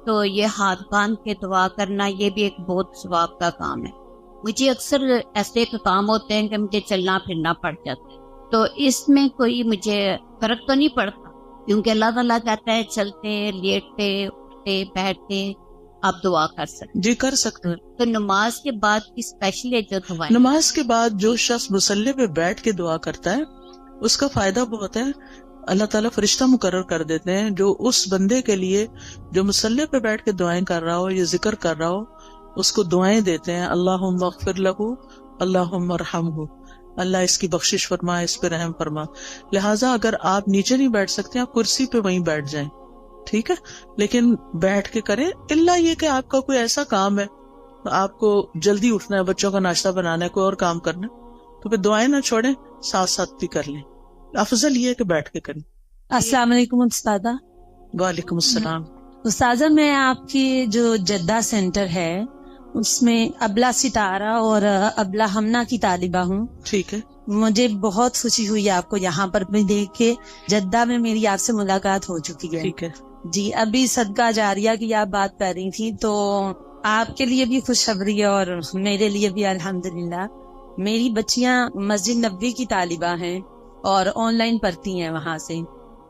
تو یہ ہاتھ باندھ کے دعا کرنا یہ بھی ایک بہت ثواب کا کام ہے. مجھے اکثر ایسے کام ہوتے ہیں کہ مجھے چلنا پھرنا پڑ جاتا ہے. تو اس میں کوئی مجھے فرق تو نہیں پڑتا, کیونکہ اللہ تعالیٰ کہتا ہے چلتے لیٹتے اٹھتے بیٹھتے آپ دعا کر سکتے. جی کر سکتے ہیں. تو نماز کے بعد کی اسپیشلی جو دعائیں, نماز کے بعد جو شخص مصلی پہ بیٹھ کے دعا کرتا ہے اس کا فائدہ بہت ہے. اللہ تعالیٰ فرشتہ مقرر کر دیتے ہیں جو اس بندے کے لیے جو مصلی پہ بیٹھ کے دعائیں کر رہا ہو یا ذکر کر رہا ہو, اس کو دعائیں دیتے ہیں. اللہم اغفر لہ, اللہم ارحمہ, اللہ اس کی بخشش فرما, اس پہ رحم فرما. لہٰذا اگر آپ نیچے نہیں بیٹھ سکتے آپ کرسی پہ وہیں بیٹھ جائیں, ٹھیک ہے, لیکن بیٹھ کے کریں. الا یہ کہ آپ کا کوئی ایسا کام ہے, آپ کو جلدی اٹھنا ہے, بچوں کا ناشتہ بنانا ہے, کوئی اور کام کرنا ہے, تو پھر دعائیں نہ چھوڑیں, ساتھ ساتھ بھی کر لیں. افضل یہ ہے کہ بیٹھ کے کریں. السلام علیکم استاذہ. وعلیکم السلام. استاذہ میں آپ کی جو جدہ سینٹر ہے اس میں ابلا ستارہ اور ابلا ہمنا کی طالبہ ہوں. ٹھیک ہے. مجھے بہت خوشی ہوئی آپ کو یہاں پر بھی دیکھ کے. جدہ میں میری آپ سے ملاقات ہو چکی ہے. ٹھیک ہے جی. ابھی صدقہ جاریہ کی آپ بات کر رہی تھی, تو آپ کے لیے بھی خوشخبری ہے اور میرے لیے بھی الحمدللہ. میری بچیاں مسجد نبوی کی طالبہ ہیں اور آن لائن پڑھتی ہیں وہاں سے.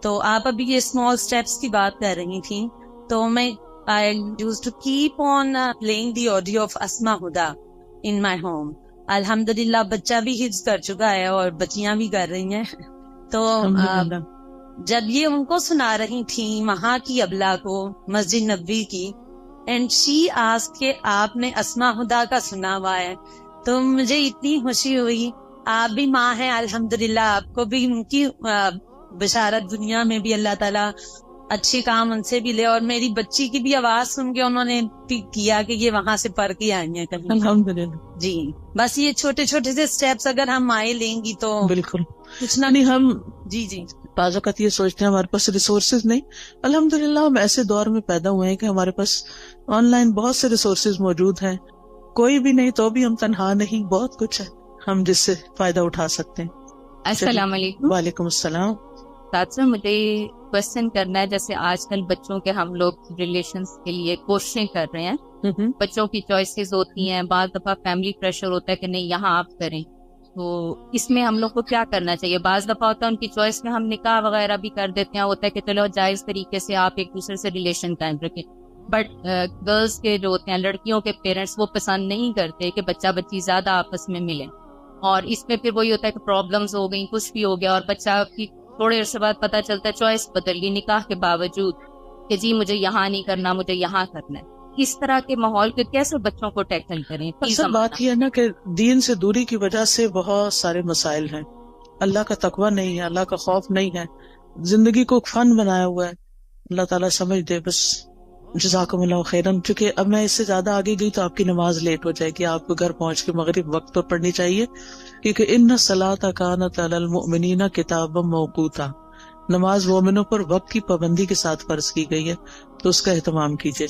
تو آپ ابھی یہ اسمال اسٹیپس کی بات کر رہی تھیں, تو میں I used to keep on playing the audio of Asma Huda in my home. الحمدللہ بچہ بھی حفظ کر چکا ہے اور بچیاں بھی کر رہی ہیں. تو جب یہ ان کو سنا رہی تھیں وہاں کی ابلا کو مسجد نبوی کی, اینڈ شی آسکڈ کہ آپ نے اسما ہدا کا سنا ہوا ہے, تو مجھے اتنی خوشی ہوئی. آپ بھی ماں ہیں الحمدللہ, آپ کو بھی ان کی بشارت دنیا میں بھی اللہ تعالیٰ اچھے کام ان سے بھی لے. اور میری بچی کی بھی آواز سن کے انہوں نے کیا کہ یہ وہاں سے پڑھ کے آئی ہیں کہیں. الحمدللہ. جی بس یہ چھوٹے چھوٹے سے سٹیپس اگر ہم آئے لیں گی تو بالکل کچھ نہ. نہیں ہم جی جی بعض اوقات یہ سوچتے ہیں ہمارے پاس ریسورسز نہیں. الحمدللہ ہم ایسے دور میں پیدا ہوئے ہیں کہ ہمارے پاس آن لائن بہت سے ریسورسز موجود ہیں. کوئی بھی نہیں تو بھی ہم تنہا نہیں, بہت کچھ ہے ہم جس سے فائدہ اٹھا سکتے ہیں. السلام علیکم. وعلیکم السلام. ساتھ مجھے کوشچن کرنا ہے, جیسے آج کل بچوں کے ہم لوگ ریلیشنز کے لیے کوششیں کر رہے ہیں, بچوں کی چوائسیز ہوتی ہیں, بعض دفعہ فیملی پریشر ہوتا ہے کہ نہیں یہاں آپ کریں, تو اس میں ہم لوگ کو کیا کرنا چاہیے؟ بعض دفعہ ہوتا ہے ان کی چوائس میں ہم نکاح وغیرہ بھی کر دیتے ہیں, ہوتا ہے کہ چلو جائز طریقے سے آپ ایک دوسرے سے ریلیشن قائم رکھیں, بٹ گرلس کے جو ہوتے ہیں لڑکیوں کے پیرنٹس وہ پسند نہیں کرتے کہ بچہ بچی زیادہ آپس میں ملیں, اور اس میں پھر وہی ہوتا ہے کہ پرابلمز ہو گئی, کچھ بھی ہو گیا, اور بچہ کی تھوڑے عرصے بعد پتہ چلتا ہے چوائس بدل گئی نکاح کے باوجود کہ جی مجھے یہاں نہیں کرنا, مجھے یہاں کرنا ہے. اس طرح کے ماحول کے کیسے بچوں کو ٹیکل کریں؟ اصل بات یہ ہے نا کہ دین سے دوری کی وجہ سے بہت سارے مسائل ہیں. اللہ کا تقوی نہیں ہے, اللہ کا خوف نہیں ہے, زندگی کو فن بنایا ہوا ہے. اللہ تعالیٰ سمجھ دے بس. جزاکم اللہ خیرن. چونکہ اب میں اس سے زیادہ آگے گئی تو آپ کی نماز لیٹ ہو جائے گی, آپ کو گھر پہنچ کے مغرب وقت پر پڑھنی چاہیے, کیونکہ ان الصلاۃ کانت علی المؤمنین کتابا موقوتا, نماز مومنوں پر وقت کی پابندی کے ساتھ فرض کی گئی ہے, تو اس کا اہتمام کیجیے.